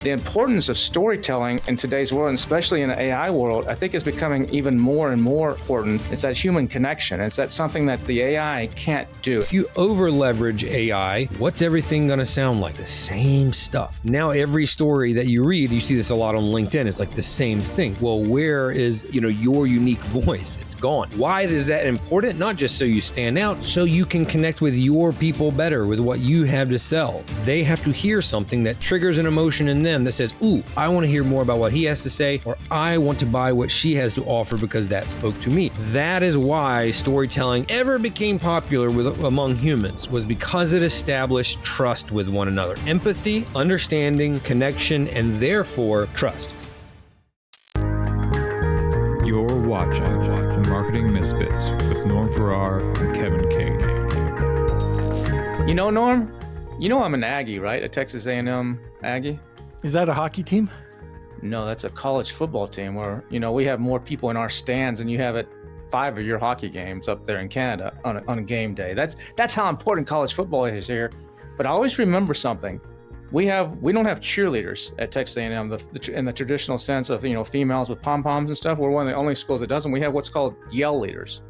The importance of storytelling in today's world, and especially in the AI world, I think is becoming even more and more important. It's that human connection. It's that something that the AI can't do. If you over leverage AI, what's everything going to sound like? The same stuff. Now every story that you read, you see this a lot on LinkedIn, it's like the same thing. Well, where is, your unique voice? It's gone. Why is that important? Not just so you stand out, so you can connect with your people better with what you have to sell. They have to hear something that triggers an emotion in them that says, ooh, I want to hear more about what he has to say, or I want to buy what she has to offer because that spoke to me. That is why storytelling ever became popular among humans, was because it established trust with one another. Empathy, understanding, connection, and therefore trust. You're watching Marketing Misfits with Norm Farrar and Kevin King. Norm, I'm an Aggie, right? A Texas A&M Aggie. Is that a hockey team? No, that's a college football team where, we have more people in our stands than you have at 5 of your hockey games up there in Canada on a game day. That's how important college football is here. But I always remember something. We don't have cheerleaders at Texas A&M in the traditional sense of, females with pom-poms and stuff. We're one of the only schools that doesn't. We have what's called yell leaders.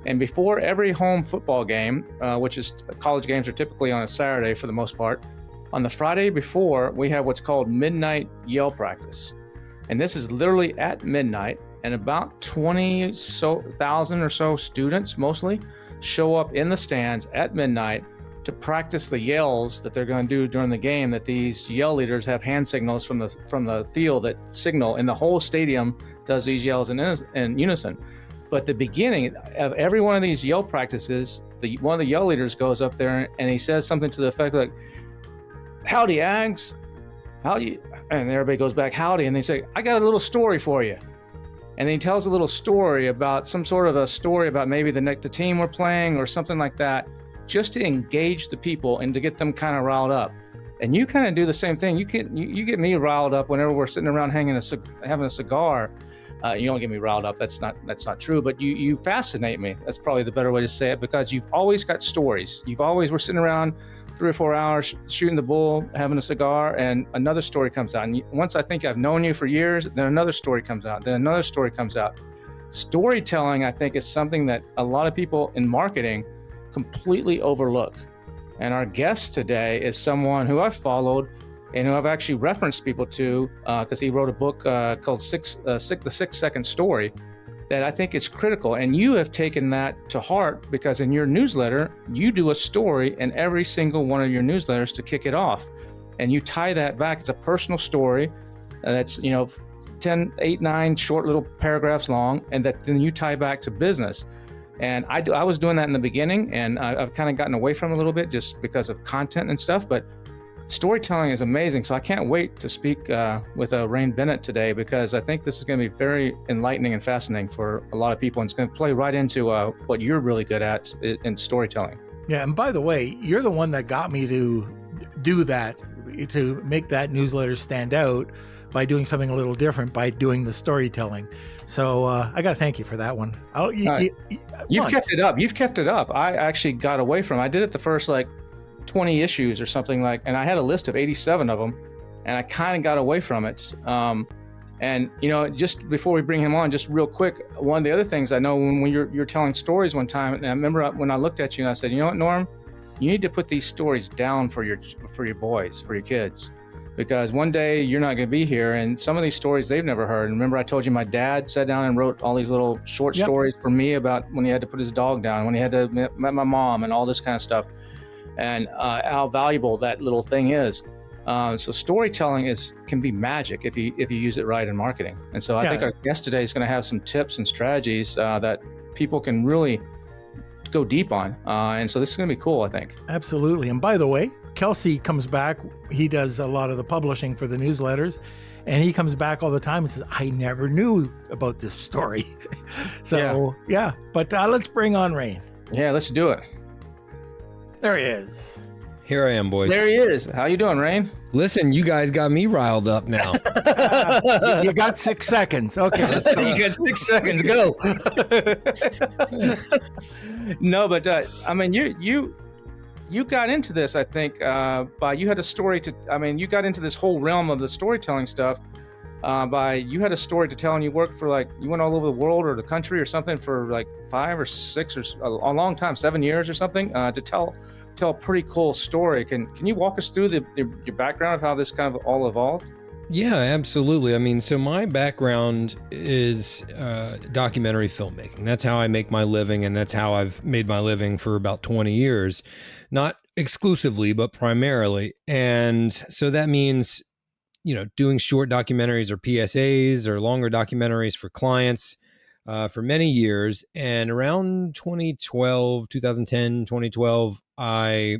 And before every home football game, which is college games are typically on a Saturday for the most part, on the Friday before, we have what's called midnight yell practice. And this is literally at midnight, and about 20,000 or so students mostly show up in the stands at midnight to practice the yells that they're going to do during the game, that these yell leaders have hand signals from the field that signal, and the whole stadium does these yells in unison. But the beginning of every one of these yell practices, one of the yell leaders goes up there and he says something to the effect like, "Howdy, Ags. Howdy." And everybody goes back, "Howdy." And they say, "I got a little story for you." And then he tells a little story about some sort of a story about maybe the team we're playing or something like that, just to engage the people and to get them kind of riled up. And you kind of do the same thing. You get me riled up whenever we're sitting around having a cigar. You don't get me riled up. That's not true. But you fascinate me. That's probably the better way to say it, because you've always got stories. We're sitting around 3 or 4 hours shooting the bull, having a cigar, and another story comes out. And once I think I've known you for years, then another story comes out. Then another story comes out. Storytelling, I think, is something that a lot of people in marketing completely overlook. And our guest today is someone who I've followed and who I've actually referenced people to because he wrote a book called The 6 Second Story that I think is critical. And you have taken that to heart, because in your newsletter, you do a story in every single one of your newsletters to kick it off. And you tie that back. It's a personal story that's, 10, 8, 9 short little paragraphs long, and that then you tie back to business. And I was doing that in the beginning, and I've kind of gotten away from it a little bit just because of content and stuff. But storytelling is amazing. So I can't wait to speak with Rain Bennett today, because I think this is going to be very enlightening and fascinating for a lot of people. And it's going to play right into what you're really good at in storytelling. Yeah. And by the way, you're the one that got me to do that, to make that newsletter stand out by doing something a little different, by doing the storytelling. So I got to thank you for that one. You've kept it up. You've kept it up. I actually got away from it. I did it the first 20 issues or something and I had a list of 87 of them, and I kind of got away from it. And just before we bring him on, just real quick, one of the other things I know when you're telling stories one time, and I remember when I looked at you and I said, "You know what, Norm, you need to put these stories down for your boys, for your kids, because one day you're not going to be here, and some of these stories they've never heard." And remember I told you my dad sat down and wrote all these little short stories for me about when he had to put his dog down, when he had to met my mom, and all this kind of stuff, and how valuable that little thing is. So storytelling can be magic if you use it right in marketing. And so I think our guest today is going to have some tips and strategies that people can really go deep on. And so this is going to be cool, I think. Absolutely. And by the way, Kelsey comes back. He does a lot of the publishing for the newsletters, and he comes back all the time and says, "I never knew about this story." So yeah. But let's bring on Rain. Yeah, let's do it. There he is. Here I am, boys. There he is. How you doing, Rain? Listen, you guys got me riled up now. You got 6 seconds. Okay. You got 6 seconds. Go. No, but I mean, you got into this, I think, you had a story you got into this whole realm of the storytelling stuff you had a story to tell, and you worked for you went all over the world or the country or something for 5 or 6 or a long time, 7 years or something, to tell a pretty cool story. Can you walk us through your background of how this kind of all evolved? Yeah, absolutely. I mean, so my background is documentary filmmaking. That's how I make my living, and that's how I've made my living for about 20 years. Not exclusively, but primarily. And so that means, doing short documentaries or PSAs or longer documentaries for clients for many years. And around 2010, 2012, I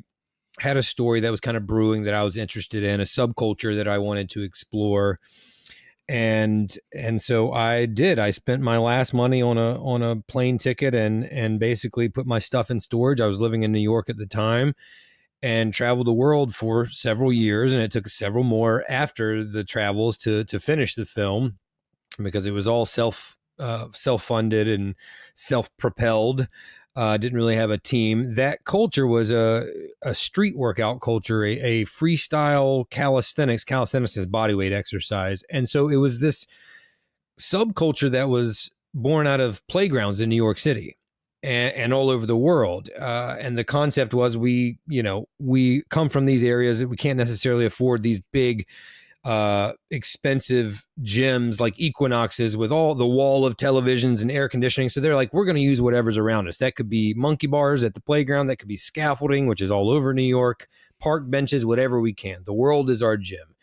had a story that was kind of brewing that I was interested in, a subculture that I wanted to explore. And so I did. I spent my last money on a plane ticket and basically put my stuff in storage. I was living in New York at the time and traveled the world for several years. And it took several more after the travels to finish the film, because it was all self-funded and self-propelled. Didn't really have a team. That culture was a street workout culture, a freestyle calisthenics. Calisthenics is bodyweight exercise. And so it was this subculture that was born out of playgrounds in New York City and all over the world. And the concept was we come from these areas that we can't necessarily afford these big, expensive gyms like Equinoxes with all the wall of televisions and air conditioning. So they're like, we're going to use whatever's around us. That could be monkey bars at the playground. That could be scaffolding, which is all over New York, park benches, whatever we can. The world is our gym.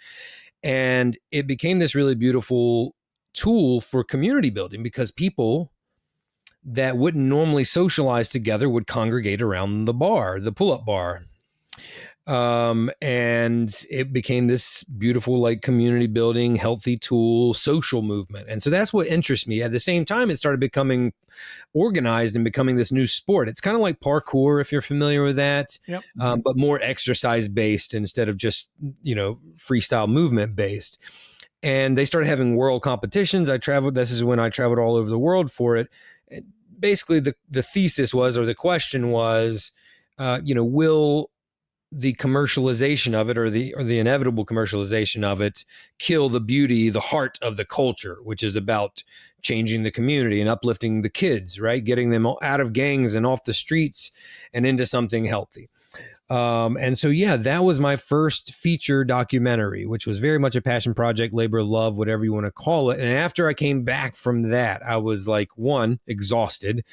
And it became this really beautiful tool for community building, because people that wouldn't normally socialize together would congregate around the bar, the pull-up bar. And it became this beautiful, community building, healthy tool, social movement. And so that's what interests me. At the same time, it started becoming organized and becoming this new sport. It's kind of like parkour, if you're familiar with that, Yep. But more exercise based instead of just, freestyle movement based. And they started having world competitions. This is when I traveled all over the world for it. Basically, the thesis was, or the question was, will the commercialization of it, or the inevitable commercialization of it, kill the beauty, the heart of the culture, which is about changing the community and uplifting the kids, right? Getting them out of gangs and off the streets and into something healthy. And so, that was my first feature documentary, which was very much a passion project, labor of love, whatever you want to call it. And after I came back from that, I was exhausted.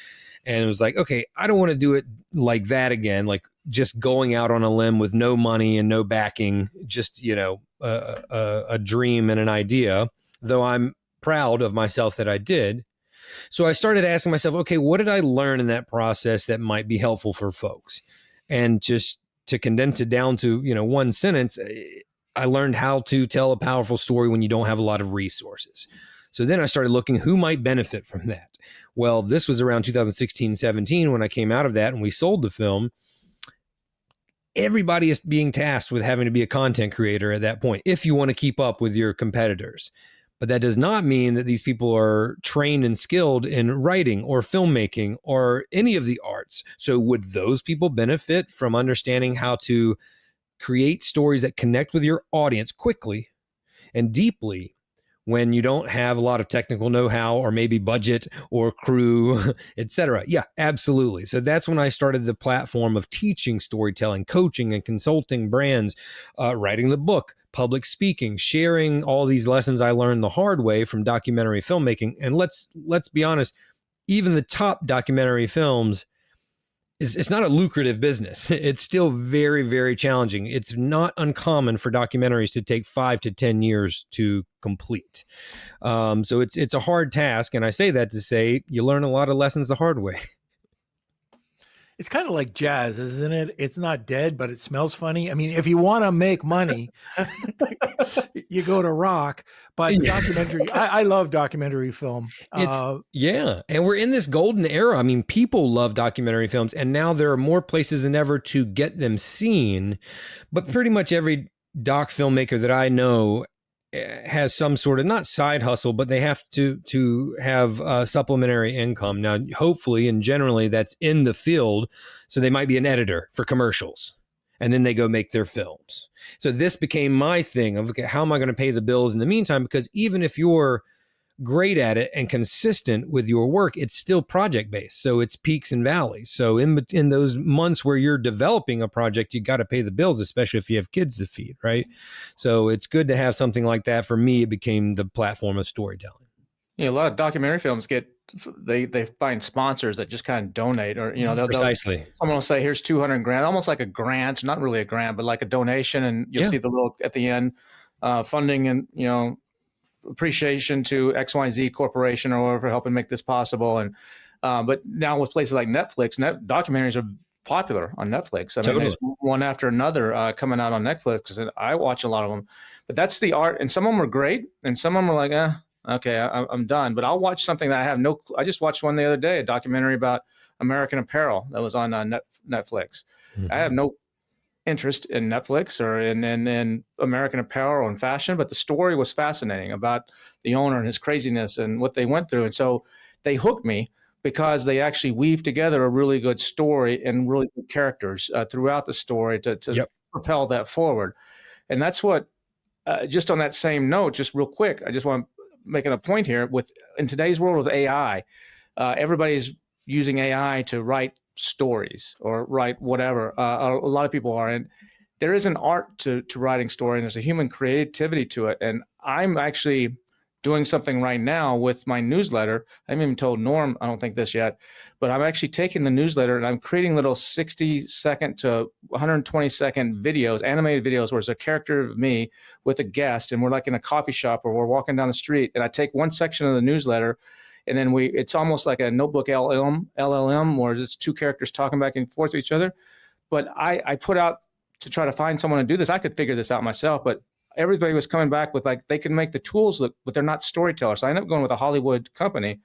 And it was like, okay, I don't want to do it like that again, just going out on a limb with no money and no backing, just, a dream and an idea, though I'm proud of myself that I did. So I started asking myself, okay, what did I learn in that process that might be helpful for folks? And just to condense it down to, one sentence, I learned how to tell a powerful story when you don't have a lot of resources. So then I started looking who might benefit from that. Well, this was around 2016, 17 when I came out of that and we sold the film. Everybody is being tasked with having to be a content creator at that point if you want to keep up with your competitors. But that does not mean that these people are trained and skilled in writing or filmmaking or any of the arts. So would those people benefit from understanding how to create stories that connect with your audience quickly and deeply when you don't have a lot of technical know-how or maybe budget or crew, etc.? Yeah, absolutely. So that's when I started the platform of teaching storytelling, coaching and consulting brands, writing the book, public speaking, sharing all these lessons I learned the hard way from documentary filmmaking. And let's be honest, even the top documentary films, it's not a lucrative business. It's still very, very challenging. It's not uncommon for documentaries to take 5 to 10 years to complete. So it's a hard task. And I say that to say you learn a lot of lessons the hard way. It's kind of like jazz, isn't it? It's not dead, but it smells funny. I mean, if you want to make money, you go to rock. But documentary, I love documentary film. And we're in this golden era. I mean, people love documentary films, and now there are more places than ever to get them seen. But pretty much every doc filmmaker that I know has some sort of, not side hustle, but they have to have supplementary income. Now, hopefully and generally that's in the field. So they might be an editor for commercials, and then they go make their films. So this became my thing of, okay, how am I going to pay the bills in the meantime? Because even if you're great at it and consistent with your work, it's still project based. So it's peaks and valleys. So in those months where you're developing a project, you got to pay the bills, especially if you have kids to feed, right? So it's good to have something like that. For me, it became the platform of storytelling. Yeah, a lot of documentary films they find sponsors that just kind of donate, or Precisely. Someone will say, "Here's 200 grand," almost like a grant, not really a grant, but like a donation, and you'll see the little at the end, funding and appreciation to XYZ Corporation or whatever helping make this possible. And but now with places like Netflix, documentaries are popular on Netflix. I mean, there's one after another coming out on Netflix, and I watch a lot of them. But that's the art, and some of them are great, and some of them are like, okay, I'm done. But I'll watch something that I have I just watched one the other day, a documentary about American Apparel that was on Netflix. Mm-hmm. I have no interest in Netflix or in American Apparel and fashion, but the story was fascinating about the owner and his craziness and what they went through. And so they hooked me because they actually weave together a really good story and really good characters throughout the story to propel that forward. And that's what, just on that same note, just real quick, I just want to making a point here in today's world with AI, everybody's using AI to write stories or write whatever. A lot of people are, and there is an art to writing story, and there's a human creativity to it. And I'm actually doing something right now with my newsletter. I haven't even told Norm, I don't think this yet, but I'm actually taking the newsletter and I'm creating little 60-second to 120-second videos, animated videos, where it's a character of me with a guest, and we're like in a coffee shop or we're walking down the street, and I take one section of the newsletter, and then it's almost like a notebook LLM, where it's two characters talking back and forth to each other. But I put out to try to find someone to do this. I could figure this out myself, but everybody was coming back with like, they can make the tools look, but they're not storytellers. So I ended up going with a Hollywood company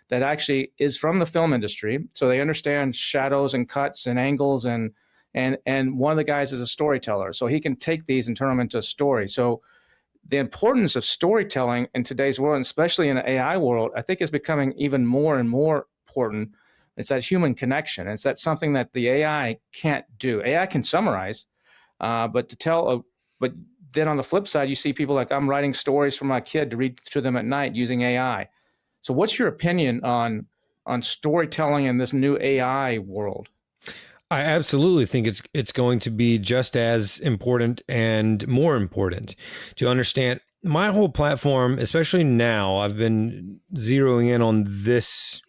that actually is from the film industry. So they understand shadows and cuts and angles, and one of the guys is a storyteller. So he can take these and turn them into a story. So the importance of storytelling in today's world, especially in the AI world, I think is becoming even more and more important. It's that human connection. It's that something that the AI can't do. AI can summarize, but then on the flip side, you see people like, I'm writing stories for my kid to read to them at night using AI. So what's your opinion on storytelling in this new AI world? I absolutely think it's going to be just as important and more important to understand. My whole platform, especially now, I've been zeroing in on this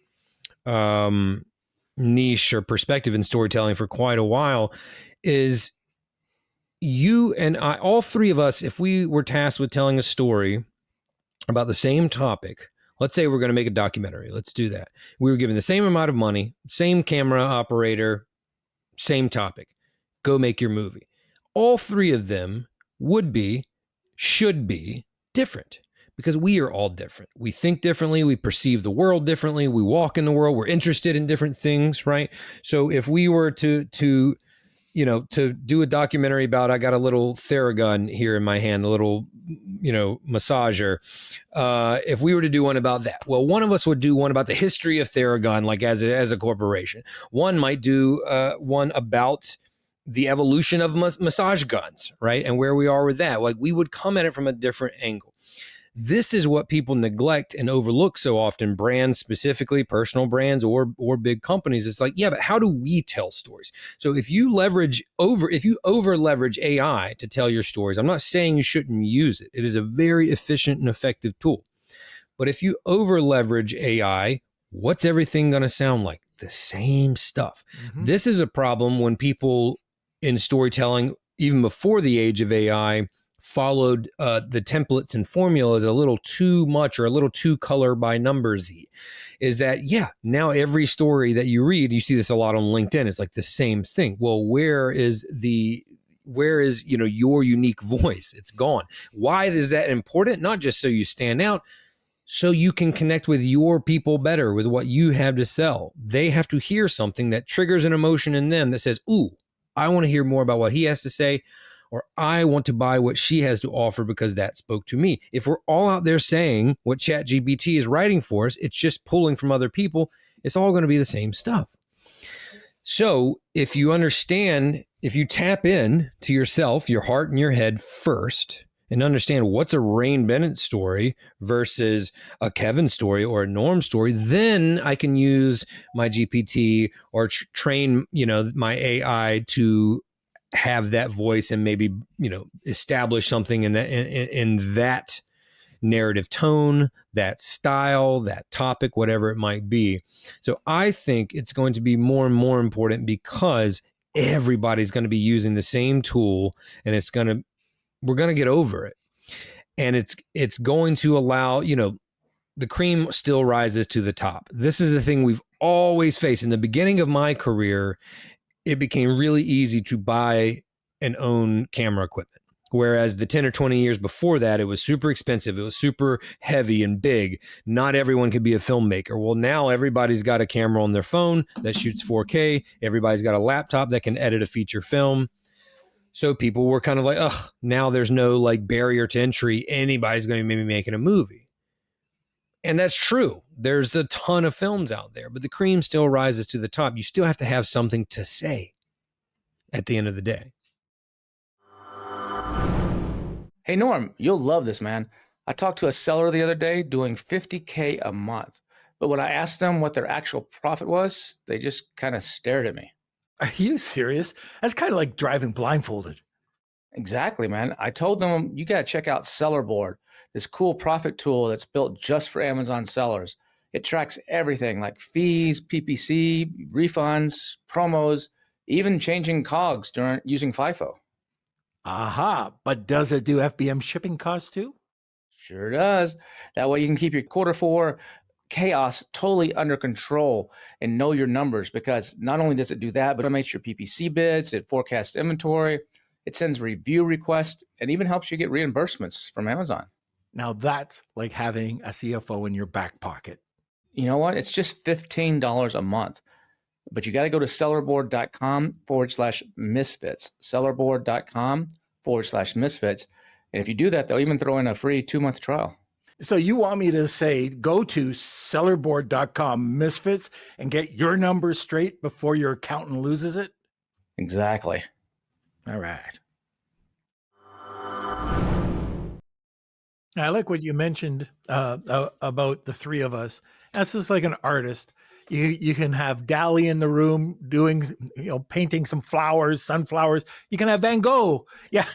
niche or perspective in storytelling for quite a while, is you and I, all three of us, if we were tasked with telling a story about the same topic, let's say we're going to make a documentary. Let's do that. We were given the same amount of money, same camera operator, same topic. Go make your movie. All three of them should be different, because we are all different. We think differently. We perceive the world differently. We walk in the world. We're interested in different things, right? So if we were to do a documentary about, I got a little Theragun here in my hand, a little, massager. If we were to do one about that, well, one of us would do one about the history of Theragun, like as a corporation. One might do one about the evolution of massage guns, right? And where we are with that. Like, we would come at it from a different angle. This is what people neglect and overlook so often, brands specifically, personal brands or big companies. It's like, yeah, but how do we tell stories? So if you over leverage AI to tell your stories, I'm not saying you shouldn't use it. It is a very efficient and effective tool. But if you over leverage AI, what's everything going to sound like? The same stuff. Mm-hmm. This is a problem when people in storytelling, even before the age of AI, followed the templates and formulas a little too much or a little too color by numbersy. Is that, now every story that you read, you see this a lot on LinkedIn, it's like the same thing. Well, where is your unique voice? It's gone. Why is that important? Not just so you stand out, so you can connect with your people better with what you have to sell. They have to hear something that triggers an emotion in them that says, ooh, I want to hear more about what he has to say, or I want to buy what she has to offer because that spoke to me. If we're all out there saying what ChatGPT is writing for us, it's just pulling from other people, it's all going to be the same stuff. So if you understand, if you tap in to yourself, your heart and your head first, and understand what's a Rain Bennett story versus a Kevin story or a Norm story, then I can use my GPT or train, my AI to have that voice and maybe, establish something in that narrative tone, that style, that topic, whatever it might be. So I think it's going to be more and more important because everybody's going to be using the same tool, and we're going to get over it. And it's going to allow, the cream still rises to the top. This is the thing we've always faced. In the beginning of my career, it became really easy to buy and own camera equipment. Whereas the 10 or 20 years before that, it was super expensive. It was super heavy and big. Not everyone could be a filmmaker. Well, now everybody's got a camera on their phone that shoots 4K. Everybody's got a laptop that can edit a feature film. So people were kind of like, ugh, now there's no like barrier to entry. Anybody's going to be making a movie. And that's true. There's a ton of films out there, but the cream still rises to the top. You still have to have something to say at the end of the day. Hey, Norm, you'll love this, man. I talked to a seller the other day doing $50K a month. But when I asked them what their actual profit was, they just kind of stared at me. Are you serious? That's kind of like driving blindfolded. Exactly, man. I told them, you got to check out Sellerboard, this cool profit tool that's built just for Amazon sellers. It tracks everything like fees, PPC, refunds, promos, even changing COGS during using FIFO. Aha, but does it do FBM shipping costs too? Sure does. That way you can keep your Q4 chaos totally under control and know your numbers, because not only does it do that, but it makes your PPC bids, it forecasts inventory, it sends review requests, and even helps you get reimbursements from Amazon. Now that's like having a CFO in your back pocket. You know what? It's just $15 a month. But you got to go to sellerboard.com/misfits, sellerboard.com/misfits. And if you do that, they'll even throw in a free 2-month trial. So you want me to say, go to sellerboard.com/misfits and get your numbers straight before your accountant loses it? Exactly. All right. I like what you mentioned about the three of us. That's just like an artist. You can have Dali in the room doing, painting some flowers, sunflowers. You can have Van Gogh. Yeah,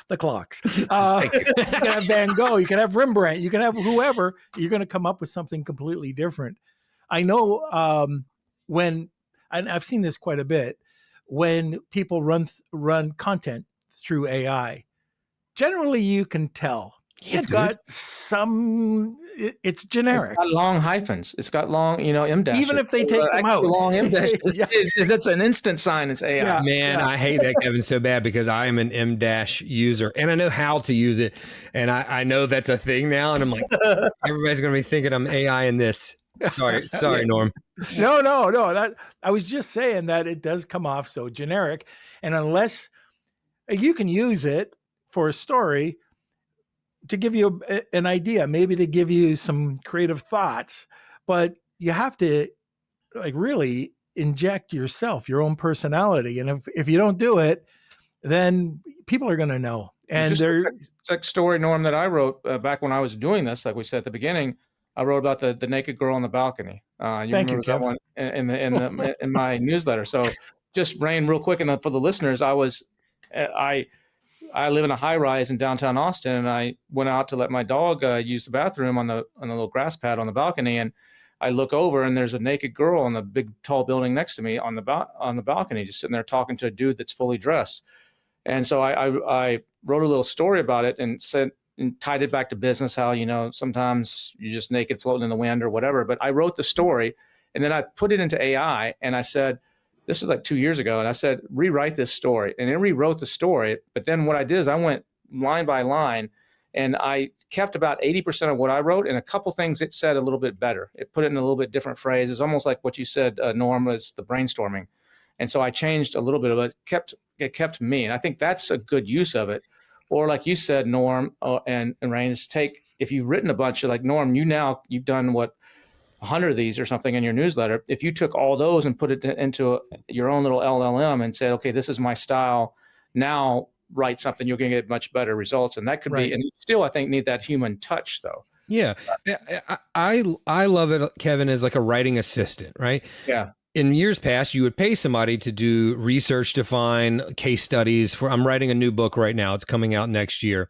the clocks. You can have Van Gogh. You can have Rembrandt. You can have whoever. You're going to come up with something completely different. I know and I've seen this quite a bit, when people run content through AI, generally you can tell. It's got it's generic. It's got long hyphens. It's got long, M dashes. Even if they take them out. Long M dashes. That's an instant sign it's AI. Yeah, man, I hate that, Kevin, so bad, because I am an M dash user and I know how to use it. And I know that's a thing now. And I'm like, everybody's going to be thinking I'm AI in this. Sorry, Norm. No. That I was just saying that it does come off so generic. And unless you can use it for a story, to give you an idea, maybe to give you some creative thoughts, but you have to really inject yourself, your own personality. And if you don't do it, then people are going to know. And it's like story, Norm, that I wrote back when I was doing this, like we said at the beginning. I wrote about the naked girl on the balcony. Thank you, that one in my newsletter. So just Rain, real quick, and for the listeners, I live in a high rise in downtown Austin, and I went out to let my dog use the bathroom on the little grass pad on the balcony. And I look over, and there's a naked girl on the big tall building next to me on the balcony, just sitting there talking to a dude that's fully dressed. And so I wrote a little story about it and tied it back to business, how, sometimes you're just naked floating in the wind or whatever. But I wrote the story, and then I put it into AI, and I said, this was like 2 years ago, and I said, rewrite this story. And it rewrote the story. But then what I did is I went line by line, and I kept about 80% of what I wrote, and a couple things it said a little bit better. It put it in a little bit different phrase. It's almost like what you said, Norm, was the brainstorming. And so I changed a little bit of it. It kept me. And I think that's a good use of it. Or like you said, Norm and Rain, is if you've written a bunch of, like Norm, you've done what 100 of these or something in your newsletter. If you took all those and put it into your own little LLM and said, okay, this is my style, now write something, you're going to get much better results. And that could be, and you still, I think, need that human touch though. Yeah. I love it, Kevin, as like a writing assistant, right? Yeah. In years past, you would pay somebody to do research, to find case studies for, I'm writing a new book right now. It's coming out next year.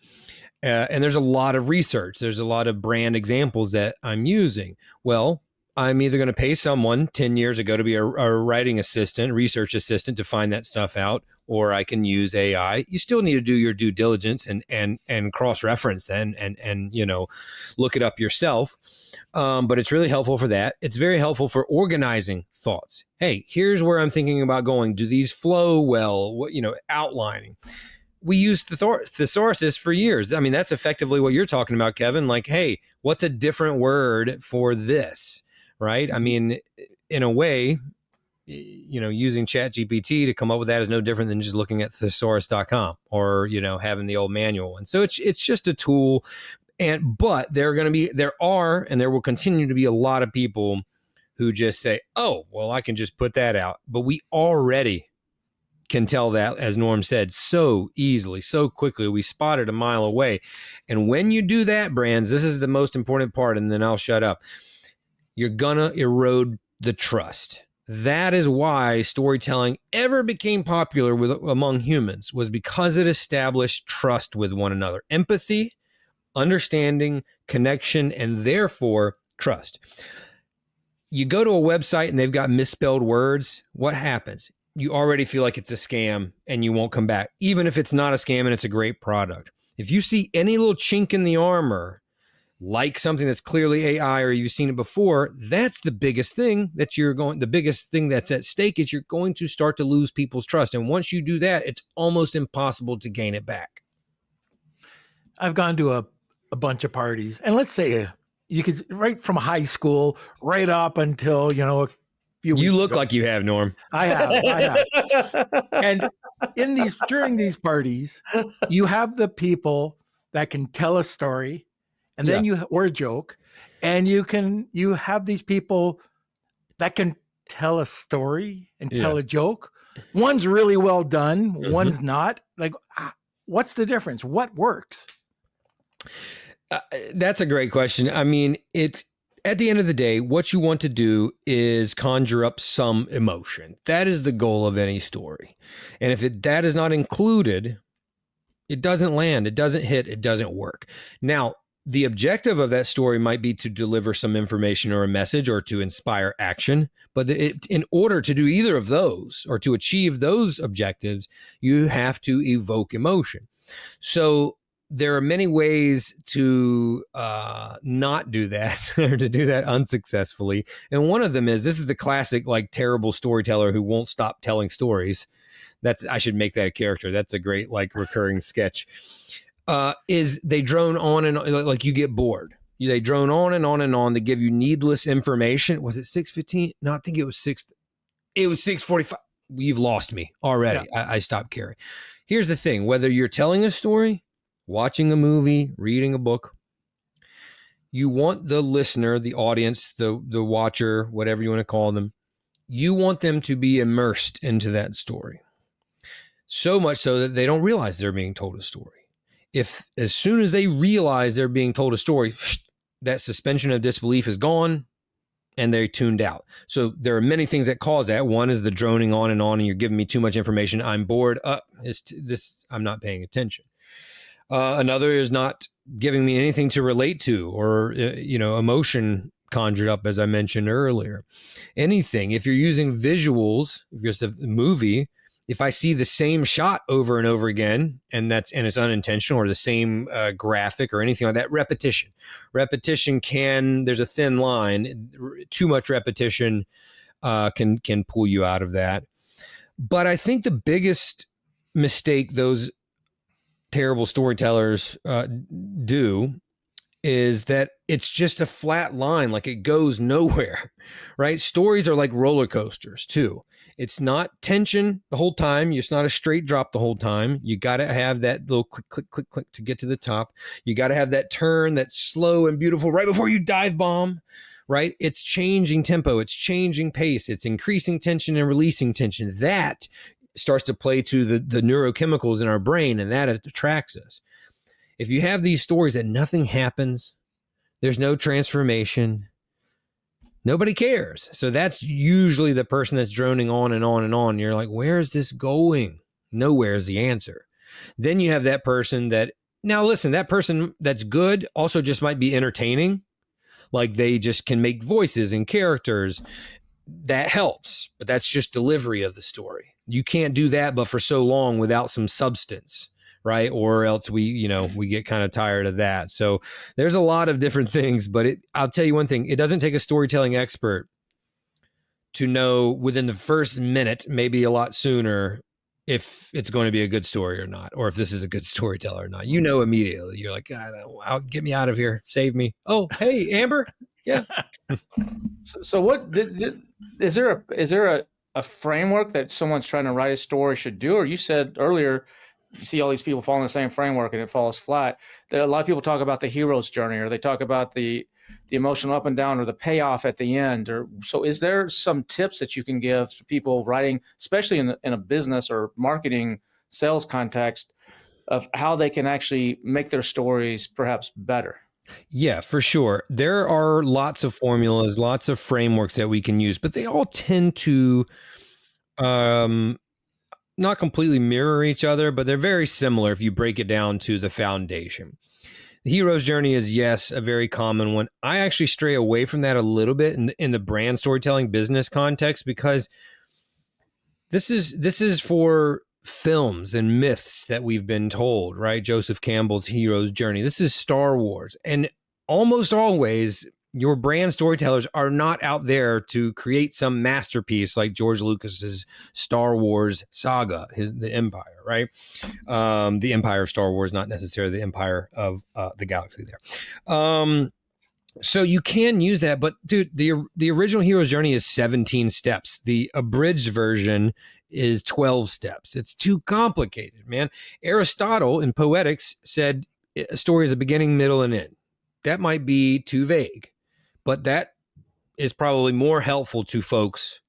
And there's a lot of research. There's a lot of brand examples that I'm using. Well, I'm either going to pay someone 10 years ago to be a writing assistant, research assistant to find that stuff out, or I can use AI. You still need to do your due diligence and cross-reference then and look it up yourself. But it's really helpful for that. It's very helpful for organizing thoughts. Hey, here's where I'm thinking about going. Do these flow well? What, outlining. We used thesauruses for years. I mean, that's effectively what you're talking about, Kevin. Like, hey, what's a different word for this? Right? I mean, in a way, using ChatGPT to come up with that is no different than just looking at thesaurus.com or, having the old manual. And so it's just a tool. But there are, and there will continue to be a lot of people who just say, oh, well, I can just put that out. But we already can tell that, as Norm said, so easily, so quickly. We spot it a mile away. And when you do that, brands, this is the most important part, and then I'll shut up. You're gonna erode the trust. That is why storytelling ever became popular among humans, was because it established trust with one another. Empathy, understanding, connection, and therefore trust. You go to a website and they've got misspelled words. What happens? You already feel like it's a scam and you won't come back, even if it's not a scam and it's a great product. If you see any little chink in the armor, like something that's clearly AI or you've seen it before, that's the biggest thing the biggest thing that's at stake is you're going to start to lose people's trust. And once you do that, it's almost impossible to gain it back. I've gone to a bunch of parties, and let's say you could, right from high school right up until, a few weeks You look ago. like you have, Norm. I have. And during these parties, you have the people that can tell a story, and then or a joke, and you have these people that can tell a story and tell a joke. One's really well done, one's not. Like, what's the difference? What works? That's a great question. I mean, it's at the end of the day, what you want to do is conjure up some emotion. That is the goal of any story. And if that is not included, it doesn't land, it doesn't hit, it doesn't work. Now, the objective of that story might be to deliver some information or a message or to inspire action. But in order to do either of those or to achieve those objectives, you have to evoke emotion. So there are many ways to not do that or to do that unsuccessfully. And one of them is, this is the classic, like, terrible storyteller who won't stop telling stories. I should make that a character. That's a great, like, recurring sketch. Is they drone on and on, like, you get bored. They drone on and on and on. They give you needless information. Was it 6:15? No, I think it was 6:45. You've lost me already. Yeah. I stopped caring. Here's the thing. Whether you're telling a story, watching a movie, reading a book, you want the listener, the audience, the watcher, whatever you want to call them, you want them to be immersed into that story. So much so that they don't realize they're being told a story. If as soon as they realize they're being told a story, that suspension of disbelief is gone and they're tuned out. So there are many things that cause that. One is the droning on and you're giving me too much information. I'm bored. I'm not paying attention. Another is not giving me anything to relate to or, emotion conjured up, as I mentioned earlier. Anything. If you're using visuals, if you're a movie, if I see the same shot over and over again, and it's unintentional, or the same graphic or anything like that, repetition there's a thin line. Too much repetition can pull you out of that. But I think the biggest mistake those terrible storytellers do is that it's just a flat line, like it goes nowhere, right? Stories are like roller coasters too. It's not tension the whole time. It's not a straight drop the whole time. You got to have that little click, click, click, click to get to the top. You got to have that turn that's slow and beautiful right before you dive bomb, right? It's changing tempo, it's changing pace, it's increasing tension and releasing tension. That starts to play to the neurochemicals in our brain, and that attracts us. If you have these stories that nothing happens, there's no transformation, nobody cares. So that's usually the person that's droning on and on and on. You're like, where is this going? Nowhere is the answer. Then you have that person that, now listen, that person that's good also just might be entertaining. Like they just can make voices and characters. That helps, but that's just delivery of the story. You can't do that, but for so long without some substance, right? Or else we get kind of tired of that. So there's a lot of different things, but I'll tell you one thing. It doesn't take a storytelling expert to know within the first minute, maybe a lot sooner, if it's going to be a good story or not, or if this is a good storyteller or not. You know immediately. You're like, God, get me out of here. Save me. Oh, hey, Amber. Yeah. So what is there a framework that someone's trying to write a story should do? Or you said earlier, you see all these people follow the same framework and it falls flat. There, a lot of people talk about the hero's journey, or they talk about the emotional up and down, or the payoff at the end. Or so, is there some tips that you can give to people writing, especially in a business or marketing sales context, of how they can actually make their stories perhaps better? Yeah, for sure. There are lots of formulas, lots of frameworks that we can use, but they all tend to not completely mirror each other, but they're very similar if you break it down to the foundation. The hero's journey is, yes, a very common one. I actually stray away from that a little bit in the brand storytelling business context, because this is for films and myths that we've been told, right? Joseph Campbell's hero's journey. This is Star Wars. And almost always your brand storytellers are not out there to create some masterpiece like George Lucas's Star Wars saga, the Empire, right? The Empire of Star Wars, not necessarily the Empire of the Galaxy there. So you can use that, but dude, the original hero's journey is 17 steps. The abridged version is 12 steps. It's too complicated, man. Aristotle in Poetics said a story is a beginning, middle, and end. That might be too vague, but that is probably more helpful to folks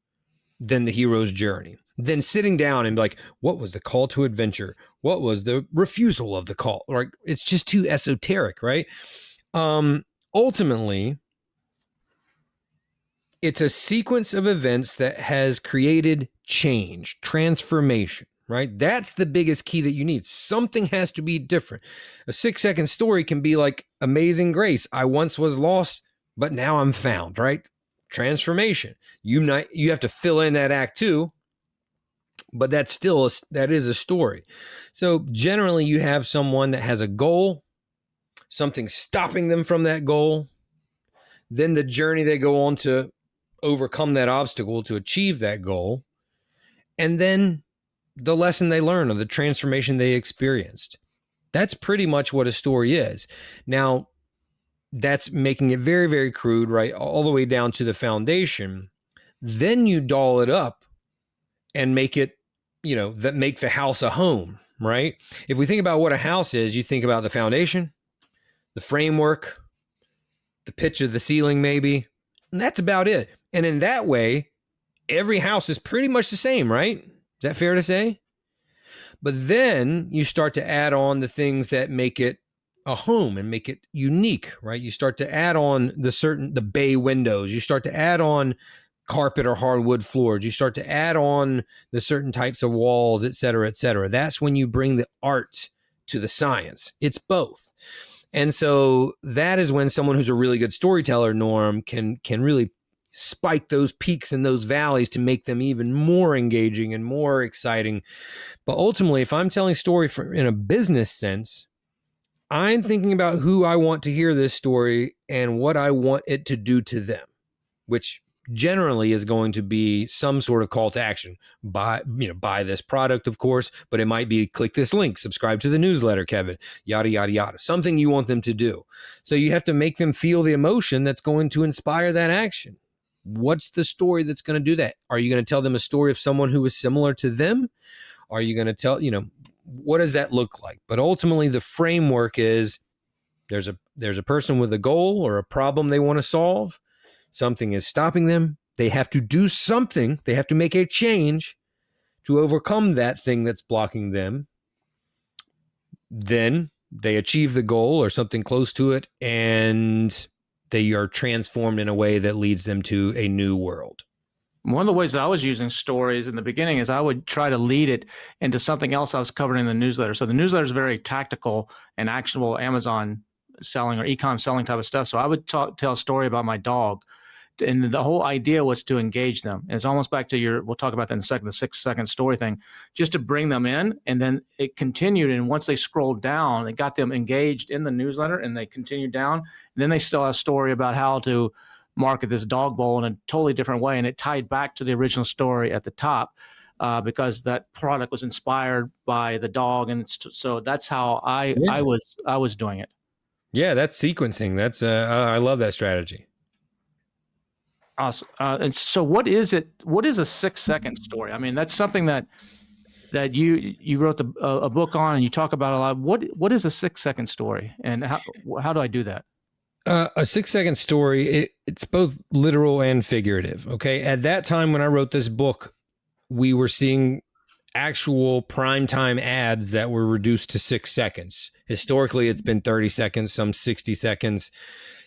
than the hero's journey. Then sitting down and be like, what was the call to adventure? What was the refusal of the call? Like, it's just too esoteric, right? Ultimately, it's a sequence of events that has created change, transformation, right? That's the biggest key that you need. Something has to be different. A 6-second story can be like Amazing Grace. I once was lost, but now I'm found, right? Transformation. You have to fill in that act too, but that is a story. So generally you have someone that has a goal, something stopping them from that goal, then the journey they go on to overcome that obstacle to achieve that goal, and then the lesson they learn or the transformation they experienced. That's pretty much what a story is. Now, that's making it very, very crude, right? All the way down to the foundation. Then you doll it up and make it, that make the house a home, right? If we think about what a house is, you think about the foundation, the framework, the pitch of the ceiling, maybe. And that's about it. And in that way, every house is pretty much the same, right? Is that fair to say? But then you start to add on the things that make it a home and make it unique, right? You start to add on the bay windows. You start to add on carpet or hardwood floors. You start to add on the certain types of walls, et cetera, et cetera. That's when you bring the art to the science. It's both. And so that is when someone who's a really good storyteller, Norm, can really spike those peaks and those valleys to make them even more engaging and more exciting. But ultimately, if I'm telling story in a business sense, I'm thinking about who I want to hear this story and what I want it to do to them, which generally is going to be some sort of call to action. Buy this product, of course, but it might be click this link, subscribe to the newsletter, Kevin, yada, yada, yada, something you want them to do. So you have to make them feel the emotion that's going to inspire that action. What's the story that's going to do that? Are you going to tell them a story of someone who is similar to them? Are you going to tell, what does that look like? But ultimately the framework is there's a person with a goal or a problem they want to solve. something is stopping them. They have to do something. They have to make a change to overcome that thing that's blocking them. Then they achieve the goal or something close to it, and they are transformed in a way that leads them to a new world. One of the ways I was using stories in the beginning is I would try to lead it into something else I was covering in the newsletter. So the newsletter is very tactical and actionable Amazon selling or e-com selling type of stuff. So I would tell a story about my dog. And the whole idea was to engage them. And it's almost back to we'll talk about that in a second, the 6-second story thing, just to bring them in. And then it continued. And once they scrolled down, it got them engaged in the newsletter, and they continued down. And then they still have a story about how to market this dog bowl in a totally different way. And it tied back to the original story at the top because that product was inspired by the dog. And so that's how I was doing it. Yeah, that's sequencing. That's I love that strategy. Awesome. And so what is it? What is a 6-second story? I mean, that's something that you wrote a book on, and you talk about a lot. What is a 6-second story, and how do I do that? A 6-second story, it's both literal and figurative. Okay. At that time when I wrote this book, we were seeing actual primetime ads that were reduced to 6 seconds. Historically, it's been 30 seconds, some 60 seconds.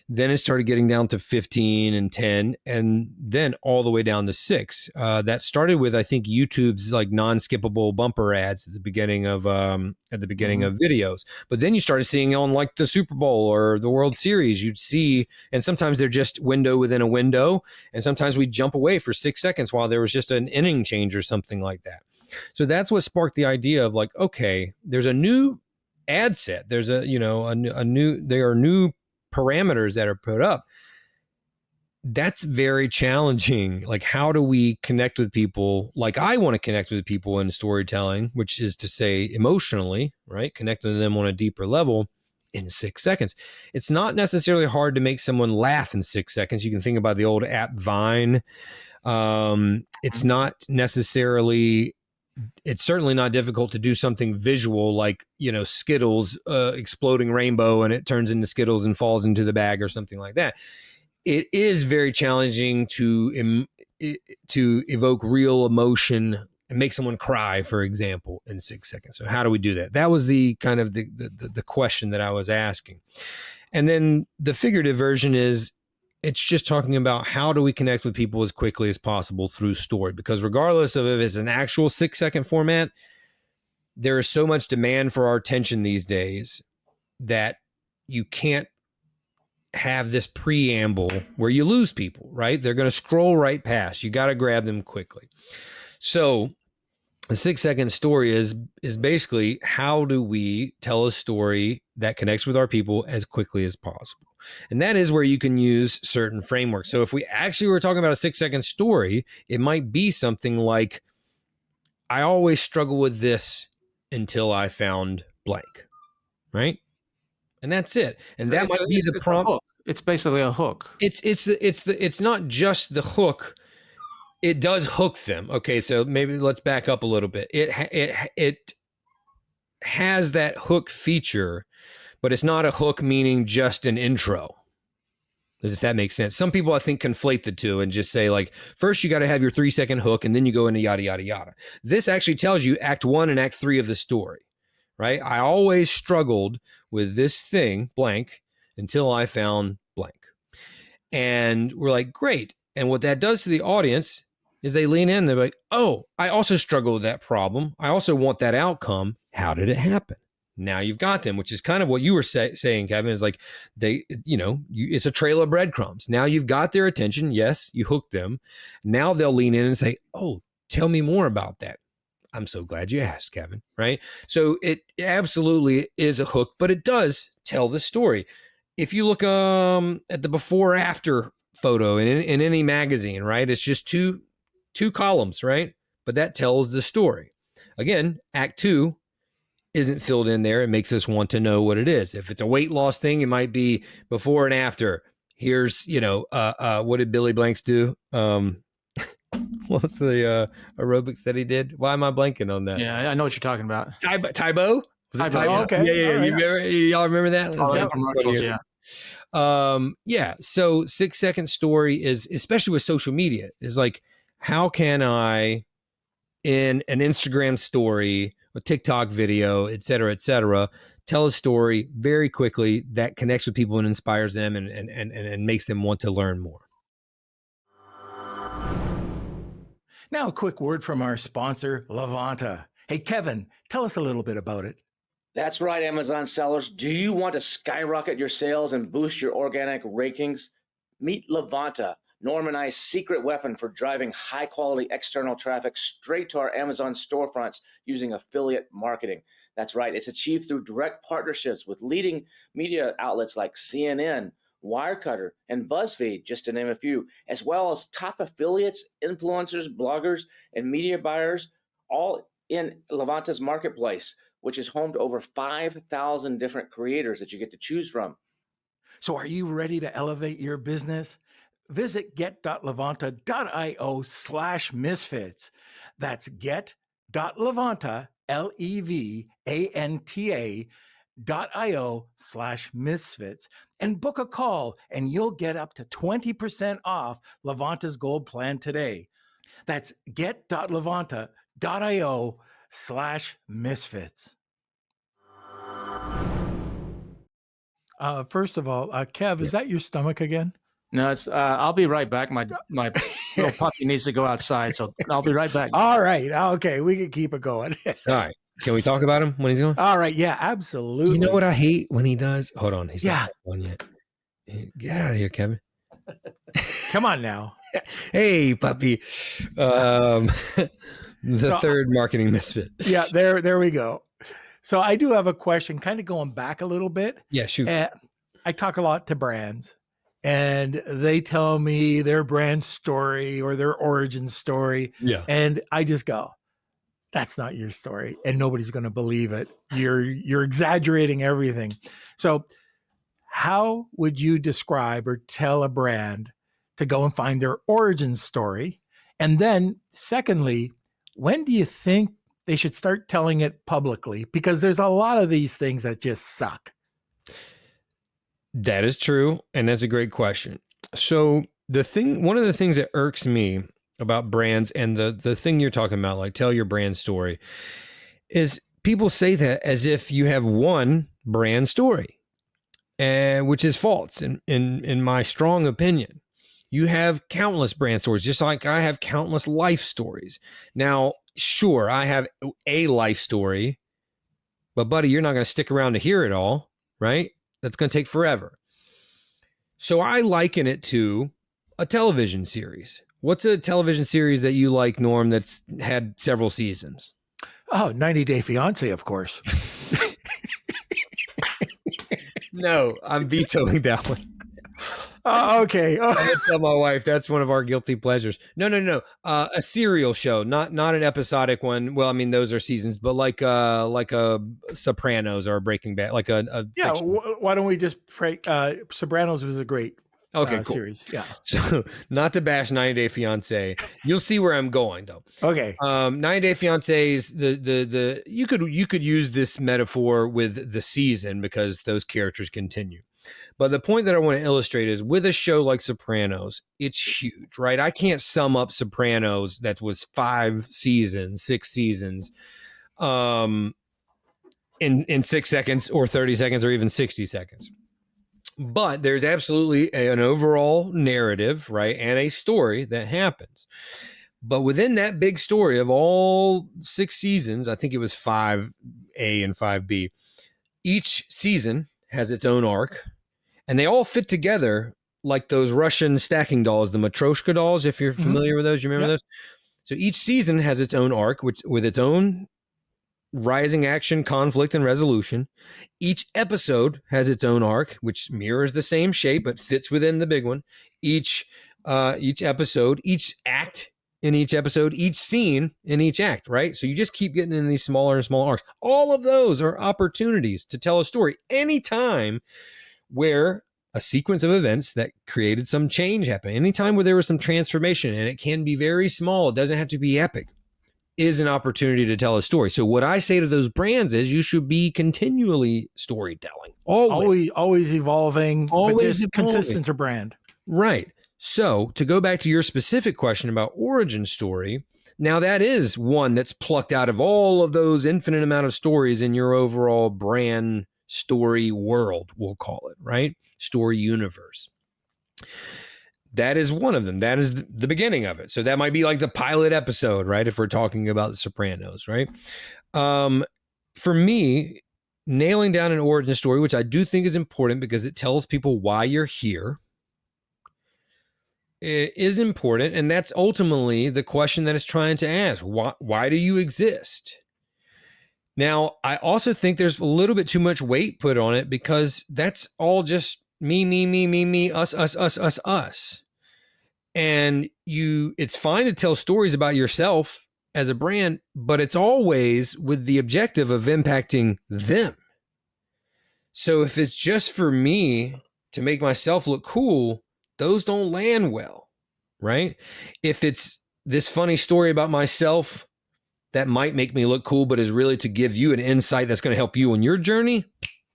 Then it started getting down to 15 and 10, and then all the way down to 6. That started with, I think, YouTube's like non-skippable bumper ads at the beginning of videos. But then you started seeing on like the Super Bowl or the World Series, you'd see, and sometimes they're just window within a window, and sometimes we jump away for 6 seconds while there was just an inning change or something like that. So that's what sparked the idea of like, okay, there's a new ad set. There's there are new parameters that are put up. That's very challenging. Like, how do we connect with people? Like, I want to connect with people in storytelling, which is to say emotionally, right? Connect with them on a deeper level in 6 seconds. It's not necessarily hard to make someone laugh in 6 seconds. You can think about the old app Vine. It's certainly not difficult to do something visual like, Skittles, exploding rainbow, and it turns into Skittles and falls into the bag or something like that. It is very challenging to evoke real emotion and make someone cry, for example, in 6 seconds. So how do we do that? That was the kind of the question that I was asking. And then the figurative version is, it's just talking about how do we connect with people as quickly as possible through story, because regardless of if it's an actual 6-second format, there is so much demand for our attention these days that you can't have this preamble where you lose people, right? They're going to scroll right past. You got to grab them quickly. So a 6-second story is basically, how do we tell a story that connects with our people as quickly as possible? And that is where you can use certain frameworks. So if we actually were talking about a 6-second story, it might be something like, I always struggle with this until I found blank, right? And that's it. And that might be the prompt. It's basically a hook. It's not just the hook. It does hook them. Okay, so maybe let's back up a little bit. It has that hook feature, but it's not a hook meaning just an intro. If that makes sense. Some people, I think, conflate the two and just say, like, first you got to have your 3-second hook and then you go into yada, yada, yada. This actually tells you act 1 and act 3 of the story, right? I always struggled with this thing, blank, until I found blank. And we're like, great. And what that does to the audience is they lean in. They're like, oh, I also struggle with that problem. I also want that outcome. How did it happen? Now you've got them, which is kind of what you were saying, Kevin, is like it's a trail of breadcrumbs. Now you've got their attention. Yes, you hooked them. Now they'll lean in and say, oh, tell me more about that. I'm so glad you asked, Kevin, right? So it absolutely is a hook, but it does tell the story. If you look at the before after photo in any magazine, right? It's just two columns, right? But that tells the story. Again, Act 2 isn't filled in there. It makes us want to know what it is. If it's a weight loss thing, it might be before and after. Here's, what did Billy Blanks do? What was the aerobics that he did? Why am I blanking on that? Yeah, I know what you're talking about. Tybo? Was it Tybo? Tybo? Okay. Yeah. All right. Y'all remember that? Commercials, yeah. Yeah. So 6 second story is, especially with social media, is like, how can I, in an Instagram story, a TikTok video, et cetera, tell a story very quickly that connects with people and inspires them and makes them want to learn more. Now, a quick word from our sponsor, Levanta. Hey, Kevin, tell us a little bit about it. That's right, Amazon sellers. Do you want to skyrocket your sales and boost your organic rankings? Meet Levanta, Norm and I's secret weapon for driving high-quality external traffic straight to our Amazon storefronts using affiliate marketing. That's right. It's achieved through direct partnerships with leading media outlets like CNN, Wirecutter, and BuzzFeed, just to name a few, as well as top affiliates, influencers, bloggers, and media buyers, all in Levanta's marketplace, which is home to over 5,000 different creators that you get to choose from. So are you ready to elevate your business? Visit get.levanta.io/misfits. That's get.levanta, LEVANTA.io/misfits, and book a call, and you'll get up to 20% off Levanta's gold plan today. That's get.levanta.io/misfits. First of all, Kev, is that your stomach again? No, it's. I'll be right back. My little puppy needs to go outside, so I'll be right back. All right. Okay. We can keep it going. All right. Can we talk about him when he's going? All right. Yeah, absolutely. You know what I hate when he does? Hold on. He's Yeah. not one yet. Get out of here, Kevin. Come on now. Hey, puppy. The third marketing misfit. Yeah, there we go. So I do have a question, kind of going back a little bit. Yeah, shoot. I talk a lot to brands, and they tell me their brand story or their origin story. Yeah. And I just go, that's not your story, and nobody's going to believe it. You're exaggerating everything. So how would you describe or tell a brand to go and find their origin story? And then secondly, when do you think they should start telling it publicly? Because there's a lot of these things that just suck. That is true. And that's a great question. So one of the things that irks me about brands and the thing you're talking about, like tell your brand story, is people say that as if you have one brand story, which is false in my strong opinion. You have countless brand stories, just like I have countless life stories. Now, sure, I have a life story, but buddy, you're not going to stick around to hear it all, right? That's going to take forever. So I liken it to a television series. What's a television series that you like, Norm, that's had several seasons? Oh, 90 Day Fiancé, of course. No, I'm vetoing that one. Okay. I tell my wife that's one of our guilty pleasures. No. A serial show, not an episodic one. Well, I mean, those are seasons, but like a Sopranos or a Breaking Bad, like a yeah. Why don't we just pray? Sopranos was a great cool series. Yeah. So not to bash 90 Day Fiancé, you'll see where I'm going though. Okay. 90 Day Fiancé is the you could use this metaphor with the season because those characters continue. But the point that I want to illustrate is with a show like Sopranos, it's huge, right? I can't sum up Sopranos that was 6 seasons, in 6 seconds or 30 seconds or even 60 seconds. But there's absolutely an overall narrative, right? And a story that happens. But within that big story of all 6 seasons, I think it was 5A and 5B, each season has its own arc. And they all fit together like those Russian stacking dolls, the Matryoshka dolls, if you're familiar with those. You remember those? So each season has its own arc, which with its own rising action, conflict, and resolution. Each episode has its own arc, which mirrors the same shape, but fits within the big one. Each episode, each act in each episode, each scene in each act, right? So you just keep getting in these smaller and smaller arcs. All of those are opportunities to tell a story anytime where a sequence of events that created some change happened. Anytime where there was some transformation, and it can be very small, it doesn't have to be epic. is an opportunity to tell a story. So what I say to those brands is you should be continually storytelling. Always evolving, but Always just evolving. consistent to brand. Right. So to go back to your specific question about origin story, now that is one that's plucked out of all of those infinite amount of stories in your overall brand story world, we'll call it, right? Story universe. That is one of them. That is the beginning of it. So that might be like the pilot episode, right? If we're talking about The Sopranos, right? For me, nailing down an origin story, which I do think is important because it tells people why you're here, is important. And that's ultimately the question that it's trying to ask. Why do you exist? Now, I also think there's a little bit too much weight put on it because that's all just me, us. And it's fine to tell stories about yourself as a brand, but it's always with the objective of impacting them. So if it's just for me to make myself look cool, those don't land well, right? If it's this funny story about myself that might make me look cool, but is really to give you an insight that's going to help you on your journey,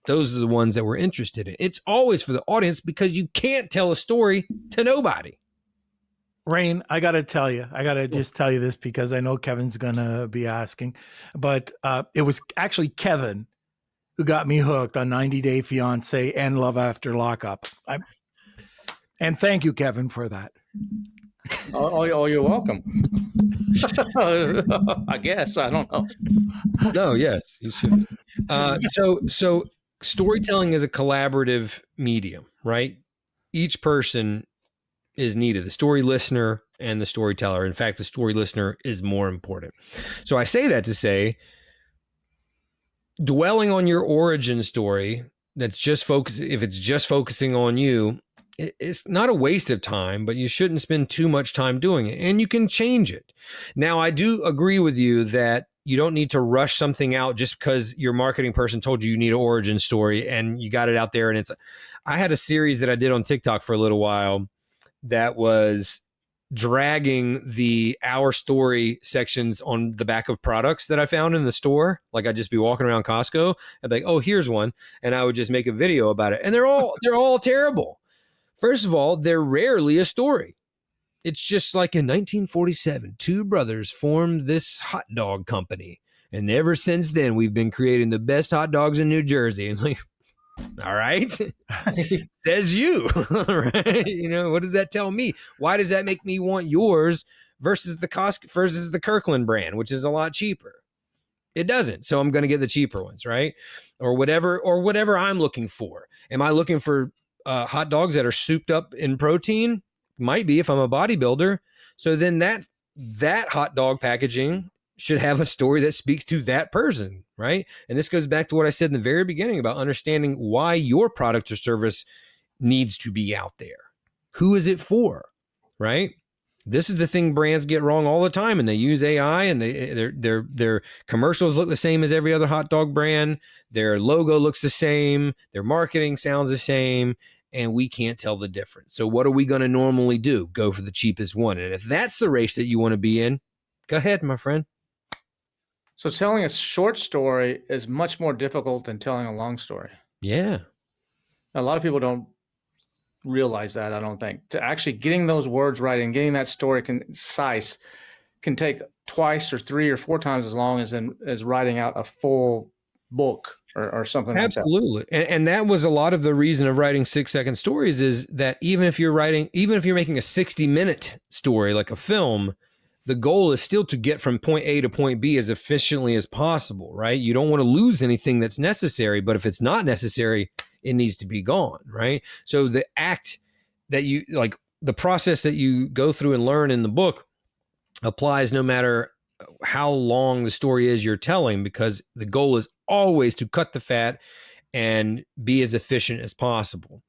those are the ones that we're interested in. It's always for the audience because you can't tell a story to nobody. Rain, I got to tell you, just tell you this because I know Kevin's going to be asking, but it was actually Kevin who got me hooked on 90 Day Fiancé and Love After Lockup. And thank you, Kevin, for that. Oh, you're welcome. I guess. I don't know. No, yes, you should. So storytelling is a collaborative medium, right? Each person is needed, the story listener and the storyteller. In fact, the story listener is more important. So I say that to say, dwelling on your origin story, if it's just focusing on you, it's not a waste of time, but you shouldn't spend too much time doing it, and you can change it. Now, I do agree with you that you don't need to rush something out just because your marketing person told you need an origin story and you got it out there. And I had a series that I did on TikTok for a little while that was dragging the Our Story sections on the back of products that I found in the store. Like I'd just be walking around Costco. I'd be like, oh, here's one. And I would just make a video about it. And they're all terrible. First of all, they're rarely a story. It's just like in 1947, two brothers formed this hot dog company. And ever since then, we've been creating the best hot dogs in New Jersey. And like, all right. Says you. Right? You know, what does that tell me? Why does that make me want yours versus the Kirkland brand, which is a lot cheaper? It doesn't. So I'm going to get the cheaper ones, right? Or whatever I'm looking for. Am I looking for hot dogs that are souped up in protein? Might be if I'm a bodybuilder. So then that hot dog packaging should have a story that speaks to that person, right? And this goes back to what I said in the very beginning about understanding why your product or service needs to be out there. Who is it for, right? This is the thing brands get wrong all the time, and they use AI, and their commercials look the same as every other hot dog brand. Their logo looks the same. Their marketing sounds the same, and we can't tell the difference. So what are we going to normally do? Go for the cheapest one. And if that's the race that you want to be in, go ahead, my friend. So telling a short story is much more difficult than telling a long story. Yeah. A lot of people don't realize that, I don't think. To actually getting those words right and getting that story concise can take twice or 3 or 4 times as long as writing out a full book or something like that. Absolutely. And that was a lot of the reason of writing 6-second stories is that even if you're making a 60-minute story like a film, the goal is still to get from point A to point B as efficiently as possible, right? You don't want to lose anything that's necessary, but if it's not necessary, it needs to be gone, right? So the act that you like, the process that you go through and learn in the book applies no matter how long the story is you're telling, because the goal is always to cut the fat and be as efficient as possible.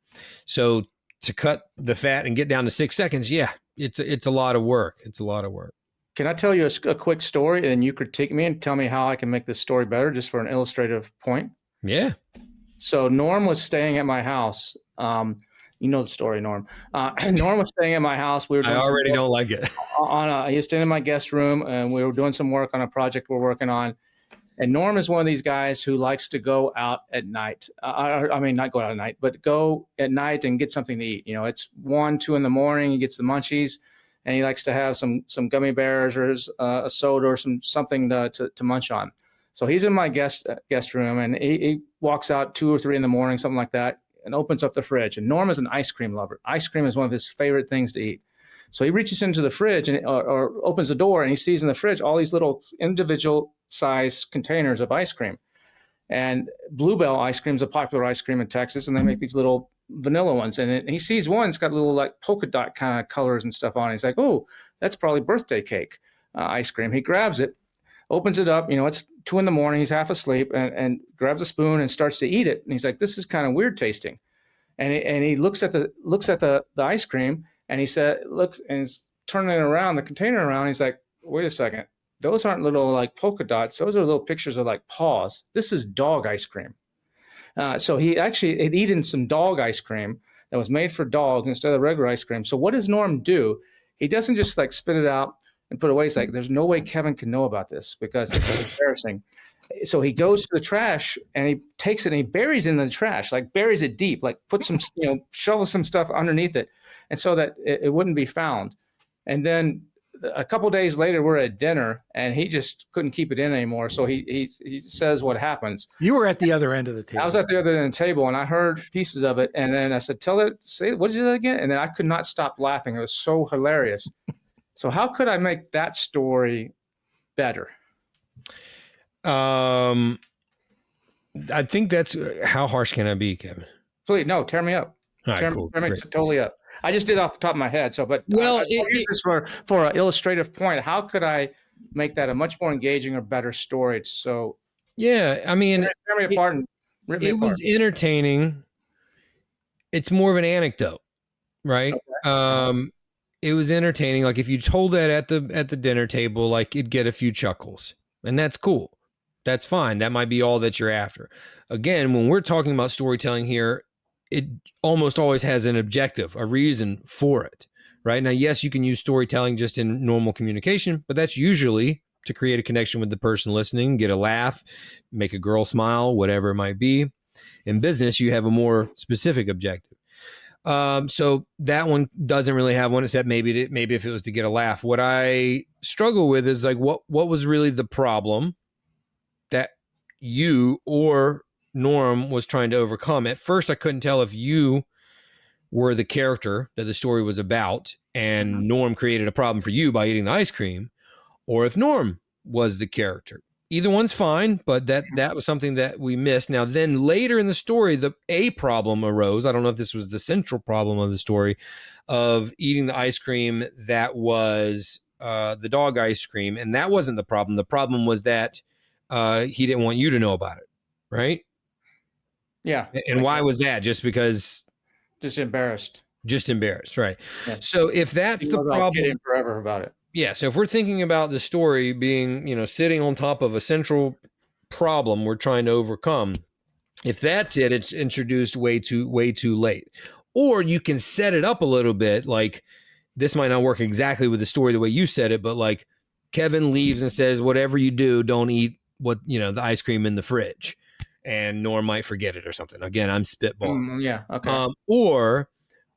So to cut the fat and get down to 6 seconds, yeah, it's a lot of work. It's a lot of work. Can I tell you a quick story and you critique me and tell me how I can make this story better just for an illustrative point? Yeah. So Norm was staying at my house. You know the story, Norm. Norm was staying in my house. We were I doing some already work don't like it. he was staying in my guest room, and we were doing some work on a project we're working on. And Norm is one of these guys who likes to go out at night. I mean, not go out at night, but go at night and get something to eat. You know, it's 1, 2 in the morning. He gets the munchies, and he likes to have some gummy bears or a soda or something to munch on. So he's in my guest room, and he walks out 2 or 3 in the morning, something like that, and opens up the fridge. And Norm is an ice cream lover. Ice cream is one of his favorite things to eat. So he reaches into the fridge or opens the door, and he sees in the fridge all these little individual size containers of ice cream. And Bluebell ice cream is a popular ice cream in Texas, and they make these little vanilla ones. And he sees one, it's got little like polka dot kind of colors and stuff on it. He's like, oh, that's probably birthday cake ice cream. He grabs it, opens it up. You know, it's 2 in the morning. He's half asleep, and grabs a spoon and starts to eat it. And he's like, this is kind of weird tasting. And he looks at the ice cream, and he looks and he's turning it around, the container around. He's like, wait a second. Those aren't little like polka dots. Those are little pictures of like paws. This is dog ice cream. So he actually had eaten some dog ice cream that was made for dogs instead of regular ice cream. So what does Norm do? He doesn't just like spit it out and put it away. He's like, there's no way Kevin can know about this because it's embarrassing. So he goes to the trash and he takes it and he buries it in the trash, like buries it deep, like put some, shovels some stuff underneath it. And so that it wouldn't be found. And then a couple of days later, we're at dinner, and he just couldn't keep it in anymore. So he says what happens. You were at the other end of the table. I was at the other end of the table, and I heard pieces of it. And then I said, say, what is it again? And then I could not stop laughing. It was so hilarious. So how could I make that story better? I think that's how harsh can I be, Kevin? Please, no, tear me up. All right, tear cool. me totally up. I just did it off the top of my head. So, but I use this for an illustrative point. How could I make that a much more engaging or better story? So, yeah, I mean, tear me apart and rip me it apart. was entertaining. It's more of an anecdote, right? Okay. It was entertaining. Like if you told that at the dinner table, like it'd get a few chuckles, and that's cool. That's fine. That might be all that you're after. Again, when we're talking about storytelling here, it almost always has an objective, a reason for it, right? Now, yes, you can use storytelling just in normal communication, but that's usually to create a connection with the person listening, get a laugh, make a girl smile, whatever it might be. In business, you have a more specific objective. So that one doesn't really have one, except maybe if it was to get a laugh. What I struggle with is like, what was really the problem that you or Norm was trying to overcome? At first, I couldn't tell if you were the character that the story was about and Norm created a problem for you by eating the ice cream, or if Norm was the character. Either one's fine, but that was something that we missed. Now, then later in the story, a problem arose. I don't know if this was the central problem of the story of eating the ice cream that was the dog ice cream. And that wasn't the problem. The problem was that he didn't want you to know about it, right? Yeah. And why was that? Just because? Just embarrassed, right? Yeah. So if that's the problem, I'll get in forever about it. Yeah. So if we're thinking about the story being, sitting on top of a central problem we're trying to overcome, if that's it, it's introduced way too late. Or you can set it up a little bit. Like this might not work exactly with the story the way you said it, but like Kevin leaves and says, whatever you do, don't eat the ice cream in the fridge. And Norm might forget it or something. Again, I'm spitballing. Yeah. Okay. Or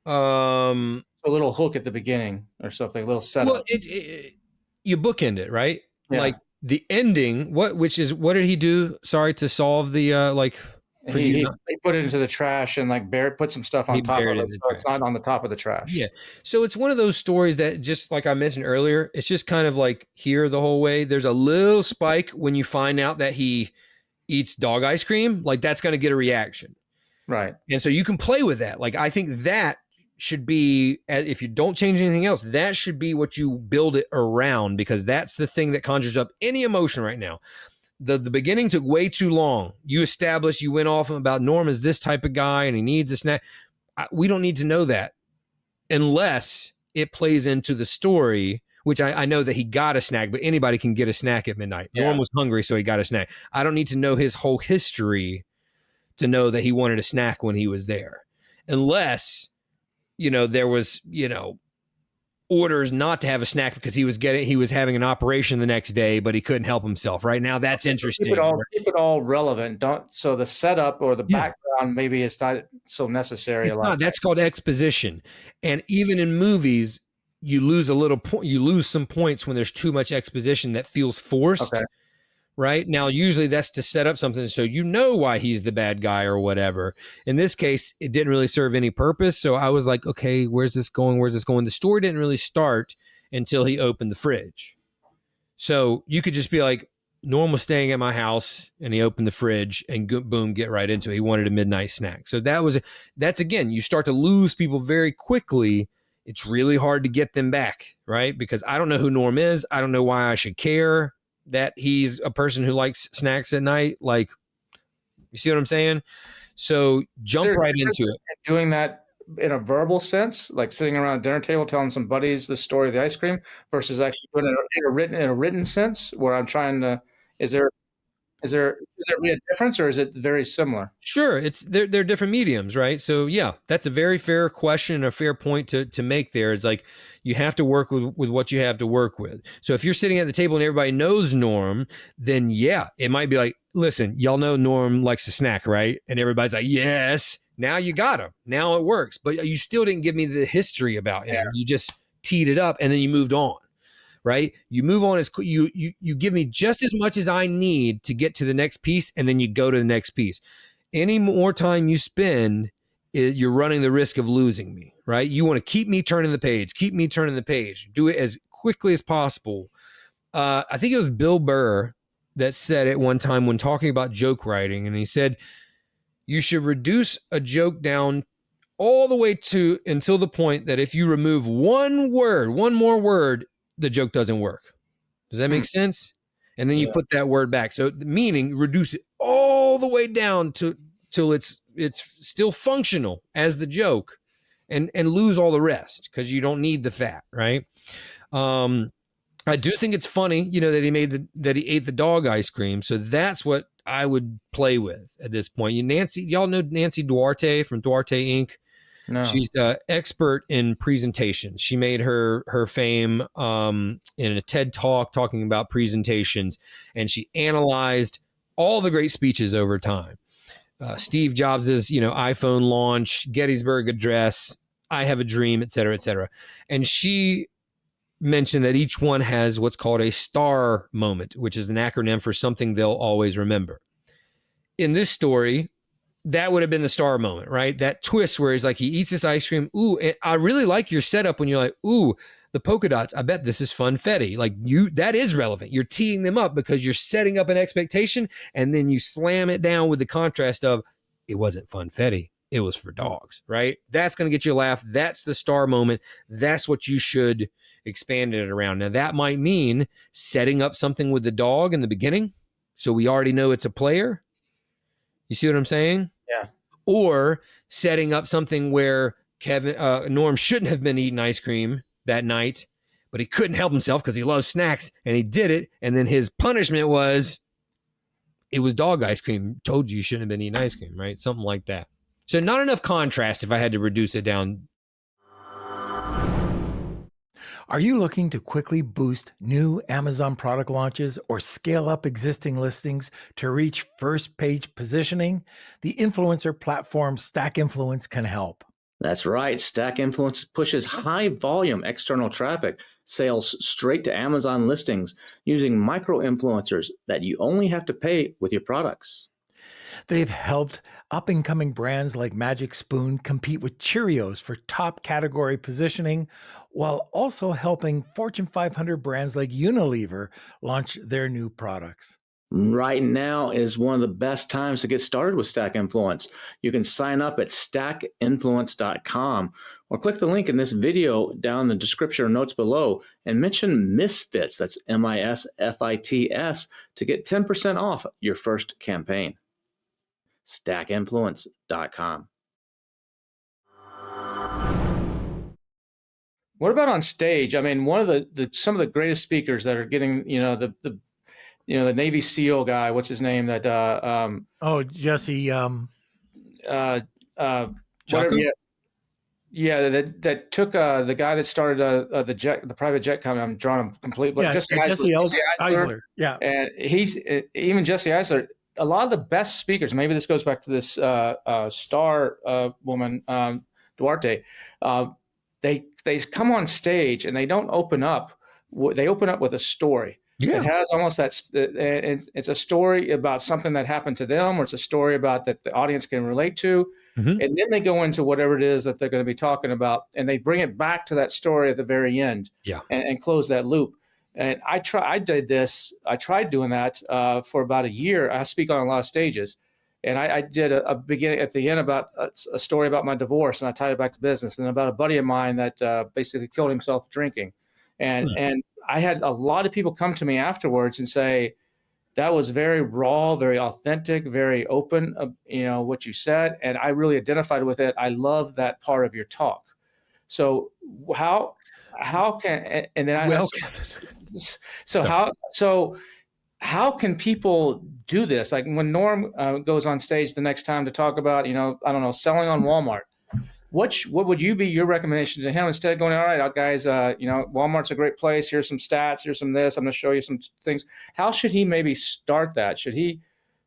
a little hook at the beginning or something, a little setup. Well, you bookend it, right? Yeah. Like the ending. What did he do? Sorry, to solve the he put it into the trash and like put some stuff on top of it, so it's not on the top of the trash. Yeah. So it's one of those stories that, just like I mentioned earlier, it's just kind of like here the whole way. There's a little spike when you find out that he eats dog ice cream. Like that's going to get a reaction. Right. And so you can play with that. Like I think that should be, if you don't change anything else, that should be what you build it around, because that's the thing that conjures up any emotion right now. The beginning took way too long. You went off about Norm is this type of guy and he needs a snack. We don't need to know that unless it plays into the story, which I know that he got a snack, but anybody can get a snack at midnight. Yeah. Norm was hungry, so he got a snack. I don't need to know his whole history to know that he wanted a snack when he was there, unless there was, orders not to have a snack because he was having an operation the next day, but he couldn't help himself. Right now, that's interesting. Keep it all relevant. So the setup or the Yeah. background maybe it's not so necessary. It's not. That's called exposition. And even in movies, you lose some points when there's too much exposition that feels forced. Okay. Right? Now, usually that's to set up something so why he's the bad guy or whatever. In this case, it didn't really serve any purpose. So I was like, okay, where's this going? The story didn't really start until he opened the fridge. So you could just be like, Norm was staying at my house and he opened the fridge and boom, get right into it. He wanted a midnight snack. So that's again, you start to lose people very quickly. It's really hard to get them back, right? Because I don't know who Norm is. I don't know why I should care that he's a person who likes snacks at night. Like, you see what I'm saying? So jump right into it. Doing that in a verbal sense, like sitting around a dinner table telling some buddies the story of the ice cream, versus actually doing it in a written sense, where I'm trying to. Should there be a difference, or is it very similar? Sure, they're different mediums, right? So yeah, that's a very fair question and a fair point to make there. It's like you have to work with what you have to work with. So if you're sitting at the table and everybody knows Norm, then yeah, it might be like, listen, y'all know Norm likes to snack, right? And everybody's like, yes. Now you got him. Now it works. But you still didn't give me the history about him. Yeah. You just teed it up and then you moved on. Right? You move on as you give me just as much as I need to get to the next piece, and then you go to the next piece. Any more time you spend, you're running the risk of losing me, right? You want to keep me turning the page, do it as quickly as possible. I think it was Bill Burr that said it one time when talking about joke writing, and he said, you should reduce a joke down all the way to until the point that if you remove one more word, the joke doesn't work. Does that make sense? And then you put that word back. So meaning reduce it all the way down till it's still functional as the joke, and lose all the rest because you don't need the fat, right? I do think it's funny, that he ate the dog ice cream. So that's what I would play with at this point. Y'all know Nancy Duarte from Duarte Inc. No. She's an expert in presentations. She made her fame in a TED Talk talking about presentations, and she analyzed all the great speeches over time. Steve Jobs's, iPhone launch, Gettysburg Address, I Have a Dream, et cetera, et cetera. And she mentioned that each one has what's called a star moment, which is an acronym for something they'll always remember. In this story, that would have been the star moment, right? That twist where he's like, he eats this ice cream. Ooh, I really like your setup when you're like, ooh, the polka dots. I bet this is funfetti. Like that is relevant. You're teeing them up because you're setting up an expectation, and then you slam it down with the contrast of it wasn't funfetti. It was for dogs, right? That's going to get you a laugh. That's the star moment. That's what you should expand it around. Now that might mean setting up something with the dog in the beginning, so we already know it's a player. You see what I'm saying? Yeah. Or setting up something where Norm shouldn't have been eating ice cream that night, but he couldn't help himself because he loves snacks, and he did it. And then his punishment was, it was dog ice cream. Told you shouldn't have been eating ice cream, right? Something like that. So not enough contrast if I had to reduce it down. Are you looking to quickly boost new Amazon product launches or scale up existing listings to reach first page positioning? The influencer platform Stack Influence can help. That's right. Stack Influence pushes high volume external traffic, sales straight to Amazon listings using micro influencers that you only have to pay with your products. They've helped up-and-coming brands like Magic Spoon compete with Cheerios for top category positioning, while also helping Fortune 500 brands like Unilever launch their new products. Right now is one of the best times to get started with Stack Influence. You can sign up at stackinfluence.com or click the link in this video down in the description or notes below and mention Misfits, that's MISFITS, to get 10% off your first campaign. stackinfluence.com. What about on stage? I mean, one of some of the greatest speakers that are getting, the Navy SEAL guy, what's his name? That Jesse. whatever. Yeah. Yeah, that took the guy that started the private jet company. I'm drawing him completely, but Yeah, Jesse Eisler, Eisler. Yeah. and he's even Jesse Eisler. A lot of the best speakers. Maybe this goes back to this star woman Duarte. Uh, they come on stage and they don't open up. They open up with a story. Yeah. It has almost it's a story about something that happened to them, or it's a story about that the audience can relate to. Mhm. And then they go into whatever it is that they're going to be talking about, and they bring it back to that story at the very end, Yeah. and close that loop. And I tried doing that for about a year. I speak on a lot of stages, and I did a beginning at the end about a story about my divorce, and I tied it back to business, and about a buddy of mine that basically killed himself drinking, and I had a lot of people come to me afterwards and say, that was very raw, very authentic, very open, what you said. And I really identified with it. I love that part of your talk. So how can, and then Well, how can people do this? Like when Norm goes on stage the next time to talk about, I don't know, selling on Walmart. What would you be your recommendation to him instead of going, all right, guys, Walmart's a great place. Here's some stats. Here's some this. I'm going to show you some things. How should he maybe start that? Should he?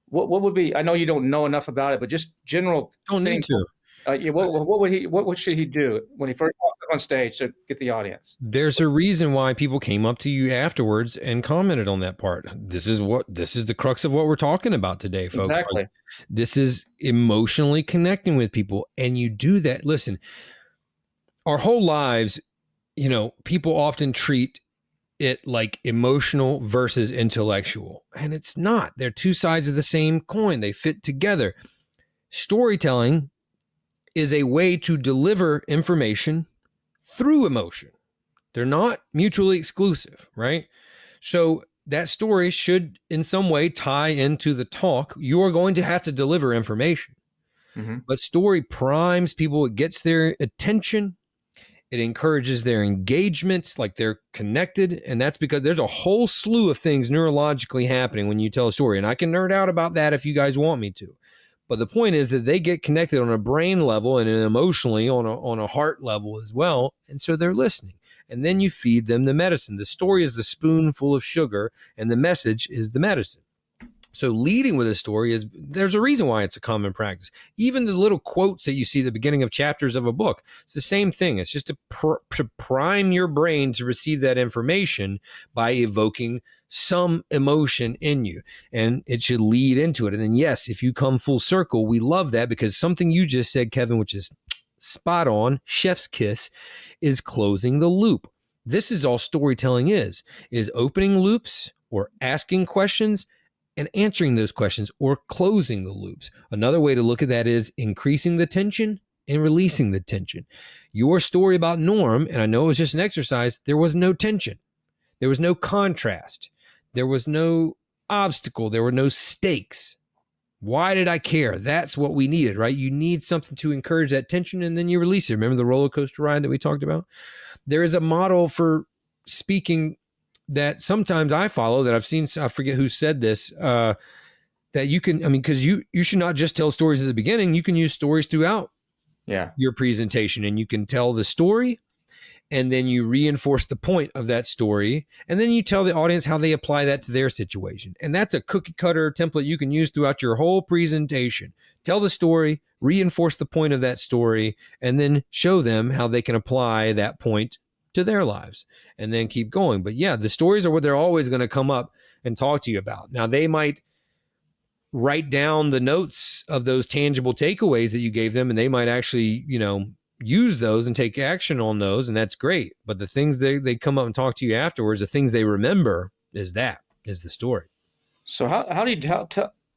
What would be? I know you don't know enough about it, but just general. don't need to. What should he do when he first walks up on stage to get the audience? There's a reason why people came up to you afterwards and commented on that part. This is the crux of what we're talking about today, folks. Exactly. Like, this is emotionally connecting with people. And you do that. Listen, our whole lives, people often treat it like emotional versus intellectual. And it's not. They're two sides of the same coin. They fit together. Storytelling is a way to deliver information through emotion. They're not mutually exclusive, right? So that story should in some way tie into the talk. You are going to have to deliver information. Mm-hmm. But story primes people. It gets their attention. It encourages their engagement, like they're connected. And that's because there's a whole slew of things neurologically happening when you tell a story. And I can nerd out about that if you guys want me to. But the point is that they get connected on a brain level and emotionally on a heart level as well. And so they're listening. And then you feed them the medicine. The story is the spoonful of sugar and the message is the medicine. So leading with a story there's a reason why it's a common practice. Even the little quotes that you see at the beginning of chapters of a book, it's the same thing. It's just to prime your brain to receive that information by evoking some emotion in you, and it should lead into it. And then, yes, if you come full circle, we love that, because something you just said, Kevin, which is spot on, chef's kiss, is closing the loop. This is all storytelling is opening loops or asking questions and answering those questions or closing the loops. Another way to look at that is increasing the tension and releasing the tension. Your story about Norm, and I know it was just an exercise, there was no tension. There was no contrast. There was no obstacle. There were no stakes. Why did I care? That's what we needed, right? You need something to encourage that tension, and then you release it. Remember the roller coaster ride that we talked about? There is a model for speaking that sometimes I follow that I've seen. I forget who said this, that you can, because you should not just tell stories at the beginning. You can use stories throughout your presentation, and you can tell the story, and then you reinforce the point of that story, and then you tell the audience how they apply that to their situation. And that's a cookie cutter template you can use throughout your whole presentation. Tell the story, reinforce the point of that story, and then show them how they can apply that point to their lives, and then keep going. But yeah, the stories are what they're always going to come up and talk to you about. Now, they might write down the notes of those tangible takeaways that you gave them, and they might actually, use those and take action on those, and that's great. But the things they come up and talk to you afterwards, the things they remember is the story. So how do you tell?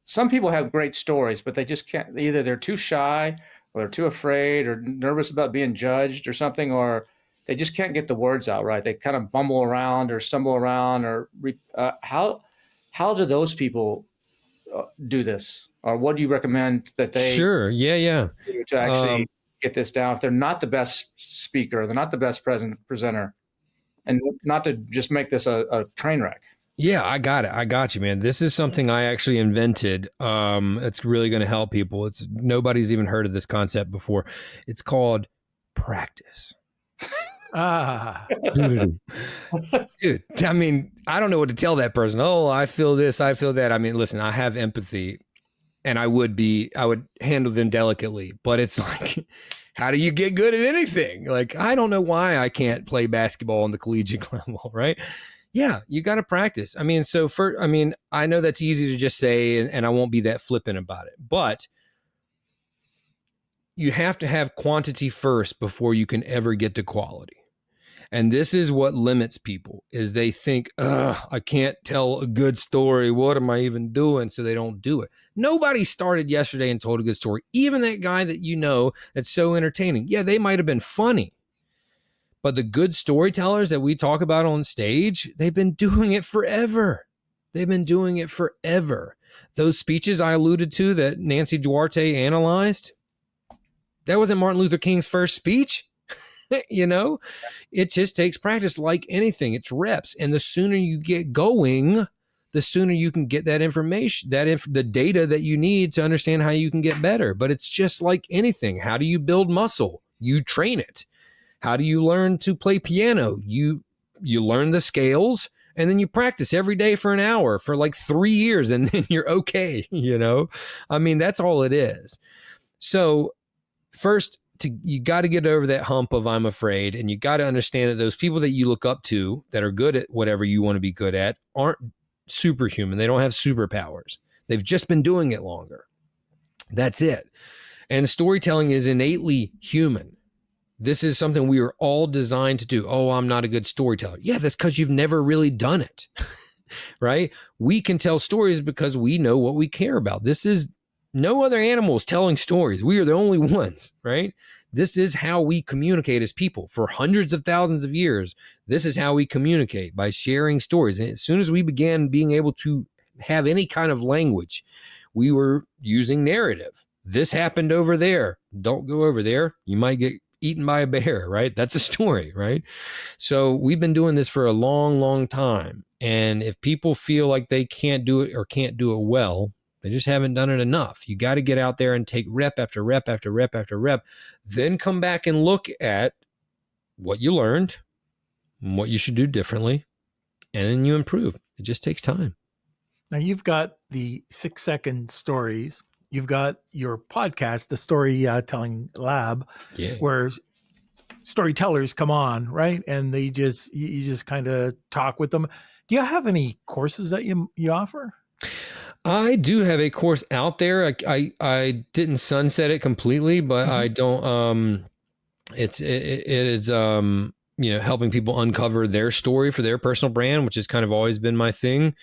Some people have great stories, but they just can't. Either they're too shy, or they're too afraid, or nervous about being judged, or something, or they just can't get the words out right. They kind of bumble around or stumble around. Or how do those people do this, or what do you recommend that they do to actually get this down if they're not the best speaker, they're not the best presenter, and not to just make this a train wreck? Yeah, I got it. I got you, man. This is something I actually invented. It's really going to help people. Nobody's even heard of this concept before. It's called practice. Dude. Dude, I mean, I don't know what to tell that person. Oh, I feel this, I feel that. I mean, listen, I have empathy and I would handle them delicately, but it's like, how do you get good at anything? Like, I don't know why I can't play basketball on the collegiate level, right? Yeah, you got to practice. I mean, I know that's easy to just say, and I won't be that flippant about it, but you have to have quantity first before you can ever get to quality. And this is what limits people, is they think, I can't tell a good story. What am I even doing? So they don't do it. Nobody started yesterday and told a good story. Even that guy that you know that's so entertaining. Yeah, they might have been funny. But the good storytellers that we talk about on stage, they've been doing it forever. They've been doing it forever. Those speeches I alluded to that Nancy Duarte analyzed, that wasn't Martin Luther King's first speech. You know, it just takes practice like anything. It's reps. And the sooner you get going, the sooner you can get that information, the data that you need to understand how you can get better. But it's just like anything. How do you build muscle? You train it. How do you learn to play piano? You learn the scales and then you practice every day for an hour for like 3 years and then you're okay. You know, I mean, that's all it is. So first, you got to get over that hump of I'm afraid, and you got to understand that those people that you look up to that are good at whatever you want to be good at aren't superhuman. They don't have superpowers. They've just been doing it longer. That's it. And storytelling is innately human. This is something we are all designed to do. Oh, I'm not a good storyteller. Yeah, that's because you've never really done it, right? We can tell stories because we know what we care about. This is no other animals telling stories. We are the only ones, right? This is how we communicate as people for hundreds of thousands of years. This is how we communicate, by sharing stories. And as soon as we began being able to have any kind of language, we were using narrative. This happened over there. Don't go over there. You might get eaten by a bear, right? That's a story, right? So we've been doing this for a long, long time. And if people feel like they can't do it or can't do it well, they just haven't done it enough. You got to get out there and take rep after rep after rep after rep, then come back and look at what you learned, what you should do differently, and then you improve. It just takes time. Now you've got the 6-second stories. You've got your podcast, the Storytelling Lab, where storytellers come on, right? And you just kind of talk with them. Do you have any courses that you offer? I do have a course out there. I didn't sunset it completely, but I don't. It is helping people uncover their story for their personal brand, which has kind of always been my thing.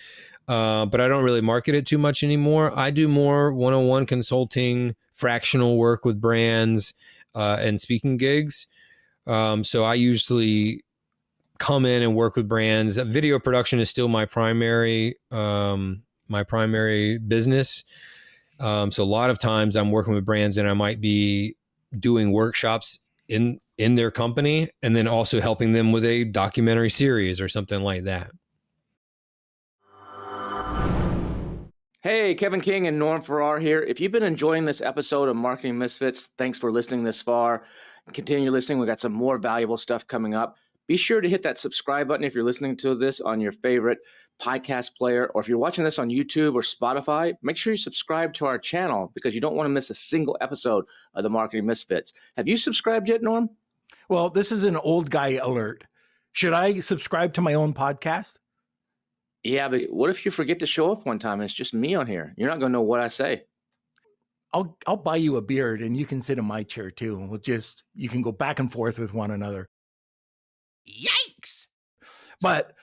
But I don't really market it too much anymore. I do more one-on-one consulting, fractional work with brands, and speaking gigs. So I usually come in and work with brands. Video production is still my primary business. So a lot of times I'm working with brands and I might be doing workshops in their company and then also helping them with a documentary series or something like that. Hey, Kevin King and Norm Farrar here. If you've been enjoying this episode of Marketing Misfits, thanks for listening this far. Continue listening. We've got some more valuable stuff coming up. Be sure to hit that subscribe button if you're listening to this on your favorite podcast player, or if you're watching this on YouTube or Spotify, make sure you subscribe to our channel because you don't want to miss a single episode of the Marketing Misfits. Have you subscribed yet, Norm? Well, this is an old guy alert. Should I subscribe to my own podcast? Yeah, but what if you forget to show up one time and it's just me on here? You're not going to know what I say. I'll buy you a beard and you can sit in my chair too. And you can go back and forth with one another. Yikes! But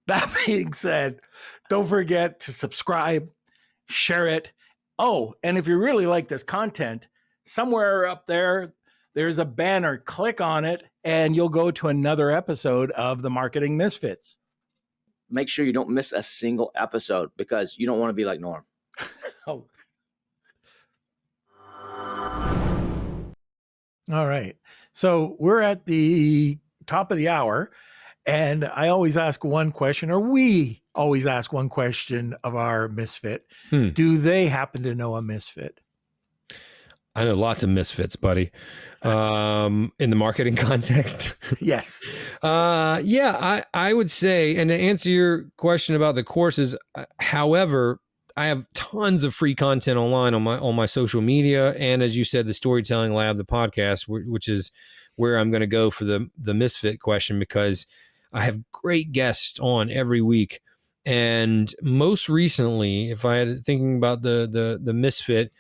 that being said, don't forget to subscribe, share it. Oh, and if you really like this content, somewhere up there, there's a banner. Click on it and you'll go to another episode of the Marketing Misfits. Make sure you don't miss a single episode because you don't want to be like Norm. Oh. All right. So we're at the top of the hour, and I always ask one question, or we always ask one question of our misfit. Do they happen to know a misfit? I know lots of misfits, buddy. In the marketing context. Yes. I would say, and to answer your question about the courses, however, I have tons of free content online on my social media, and as you said, the Storytelling Lab, the podcast, which is where I'm going to go for the misfit question, because I have great guests on every week. And most recently, if I had thinking about the misfit,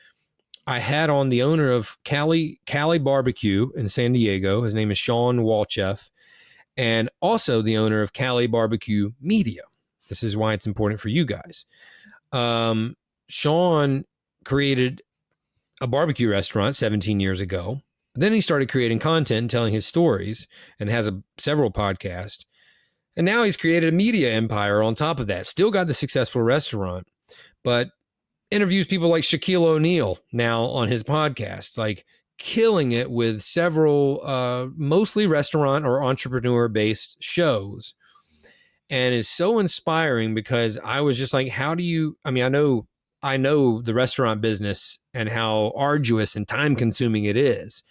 I had on the owner of Cali Barbecue in San Diego. His name is Sean Walchef, and also the owner of Cali Barbecue Media. This is why it's important for you guys. Sean created a barbecue restaurant 17 years ago. Then he started creating content and telling his stories, and has several podcasts. And now he's created a media empire on top of that. Still got the successful restaurant, but interviews people like Shaquille O'Neal now on his podcast, like killing it with several mostly restaurant or entrepreneur-based shows. And is so inspiring, because I was just like, how do you, I know the restaurant business and how arduous and time consuming it is.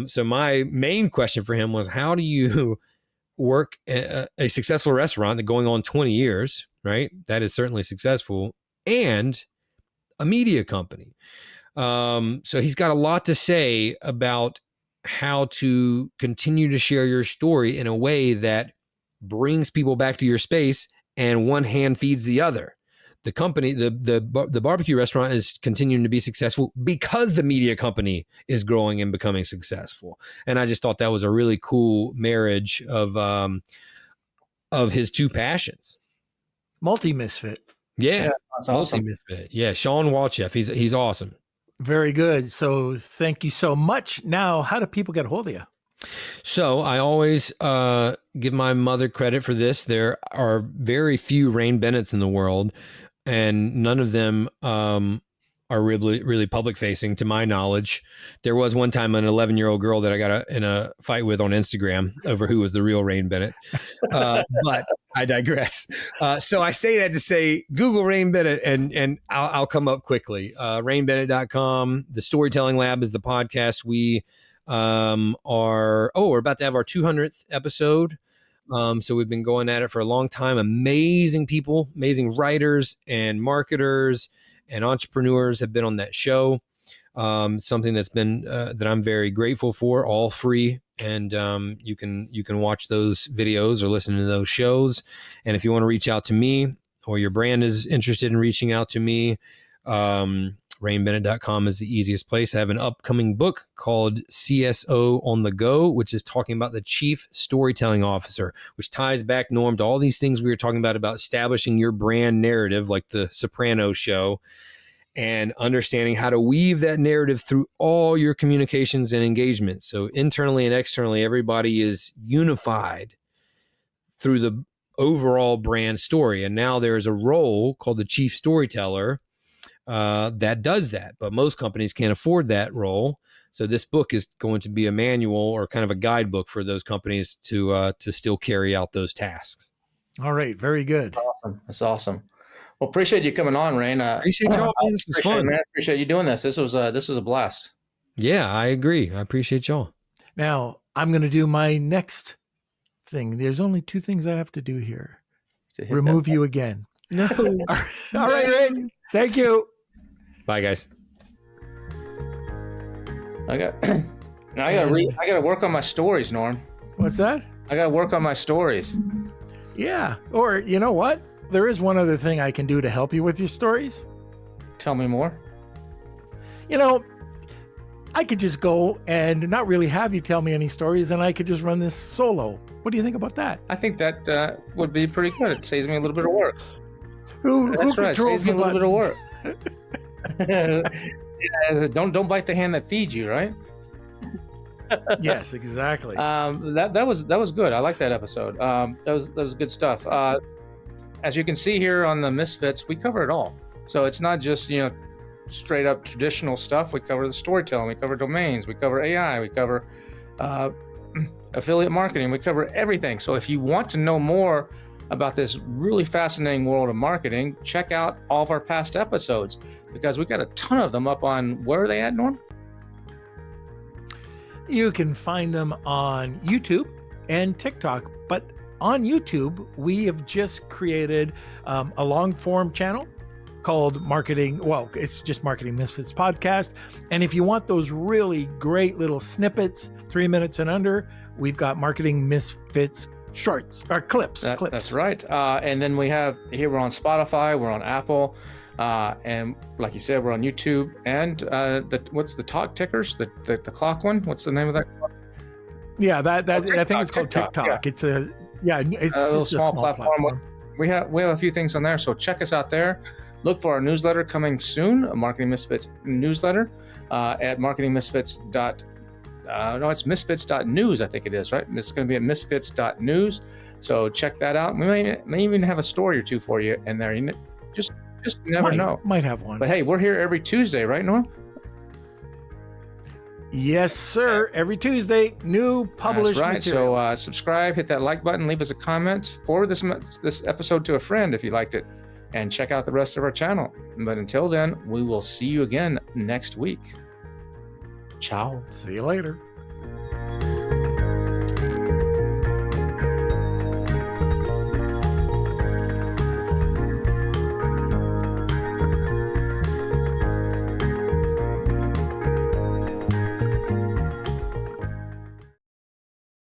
So my main question for him was, how do you work a successful restaurant that going on 20 years, right? That is certainly successful, and a media company. So he's got a lot to say about how to continue to share your story in a way that brings people back to your space, and one hand feeds the other. The company, the barbecue restaurant is continuing to be successful because the media company is growing and becoming successful. And I just thought that was a really cool marriage of his two passions. Multi-misfit. Yeah, that's awesome. Multi-misfit. Yeah, Sean Walchef. He's awesome. Very good. So thank you so much. Now, how do people get a hold of you? So I always give my mother credit for this. There are very few Rain Bennett's in the world, and none of them are really public facing, to my knowledge. There was one time an 11-year-old girl that I got in a fight with on Instagram over who was the real Rain Bennett. But I digress. So I say that to say, Google Rain Bennett and I'll come up quickly. RainBennett.com. The Storytelling Lab is the podcast. We're about to have our 200th episode. So we've been going at it for a long time. Amazing people, amazing writers and marketers and entrepreneurs have been on that show. Something that's been that I'm very grateful for, all free. And you can watch those videos or listen to those shows. And if you want to reach out to me, or your brand is interested in reaching out to me, RainBennett.com is the easiest place. I have an upcoming book called CSO on the Go, which is talking about the Chief Storytelling Officer, which ties back, Norm, to all these things we were talking about establishing your brand narrative, like the Sopranos show, and understanding how to weave that narrative through all your communications and engagement. So internally and externally, everybody is unified through the overall brand story. And now there's a role called the Chief Storyteller that does that, but most companies can't afford that role. So this book is going to be a manual or kind of a guidebook for those companies to still carry out those tasks. All right, very good. Awesome. That's awesome. Well, appreciate you coming on, Rain. Appreciate y'all. This was fun. Man. Appreciate you doing this. This was a blast. Yeah, I agree. I appreciate y'all. Now I'm going to do my next thing. There's only two things I have to do here. Remove you again. No. All right, Rain. Thank you. Bye, guys. I got to work on my stories, Norm. What's that? I got to work on my stories. Yeah. Or you know what? There is one other thing I can do to help you with your stories. Tell me more. You know, I could just go and not really have you tell me any stories, and I could just run this solo. What do you think about that? I think that would be pretty good. It saves me a little bit of work. Who That's right. controls Saves me the a little buttons? bit of work. Yeah, don't bite the hand that feeds you, right? Yes, exactly. That was good. I like that episode. That was good stuff. As you can see here on the Misfits, we cover it all. So it's not just straight up traditional stuff. We cover the storytelling. We cover domains. We cover AI. We cover affiliate marketing. We cover everything. So if you want to know more about this really fascinating world of marketing, check out all of our past episodes, because we got a ton of them up on, where are they at, Norm? You can find them on YouTube and TikTok. But on YouTube, we have just created a long form channel called it's just Marketing Misfits Podcast. And if you want those really great little snippets, 3 minutes and under, we've got Marketing Misfits shorts or clips. That's right. And then we're on Spotify, we're on Apple, and like you said, we're on YouTube. And what's the talk tickers? The clock one? What's the name of that? Yeah, I think it's called TikTok. TikTok. Yeah. It's a little just small platform. We have a few things on there, so check us out there. Look for our newsletter coming soon, a Marketing Misfits newsletter at it's misfits.news, I think it is, right? It's going to be at misfits.news. So check that out. We may even have a story or two for you in there. You just never know. Might have one. But hey, we're here every Tuesday, right, Norm? Yes, sir. Every Tuesday, new published material. So subscribe, hit that like button, leave us a comment, forward this episode to a friend if you liked it, and check out the rest of our channel. But until then, we will see you again next week. Ciao. See you later.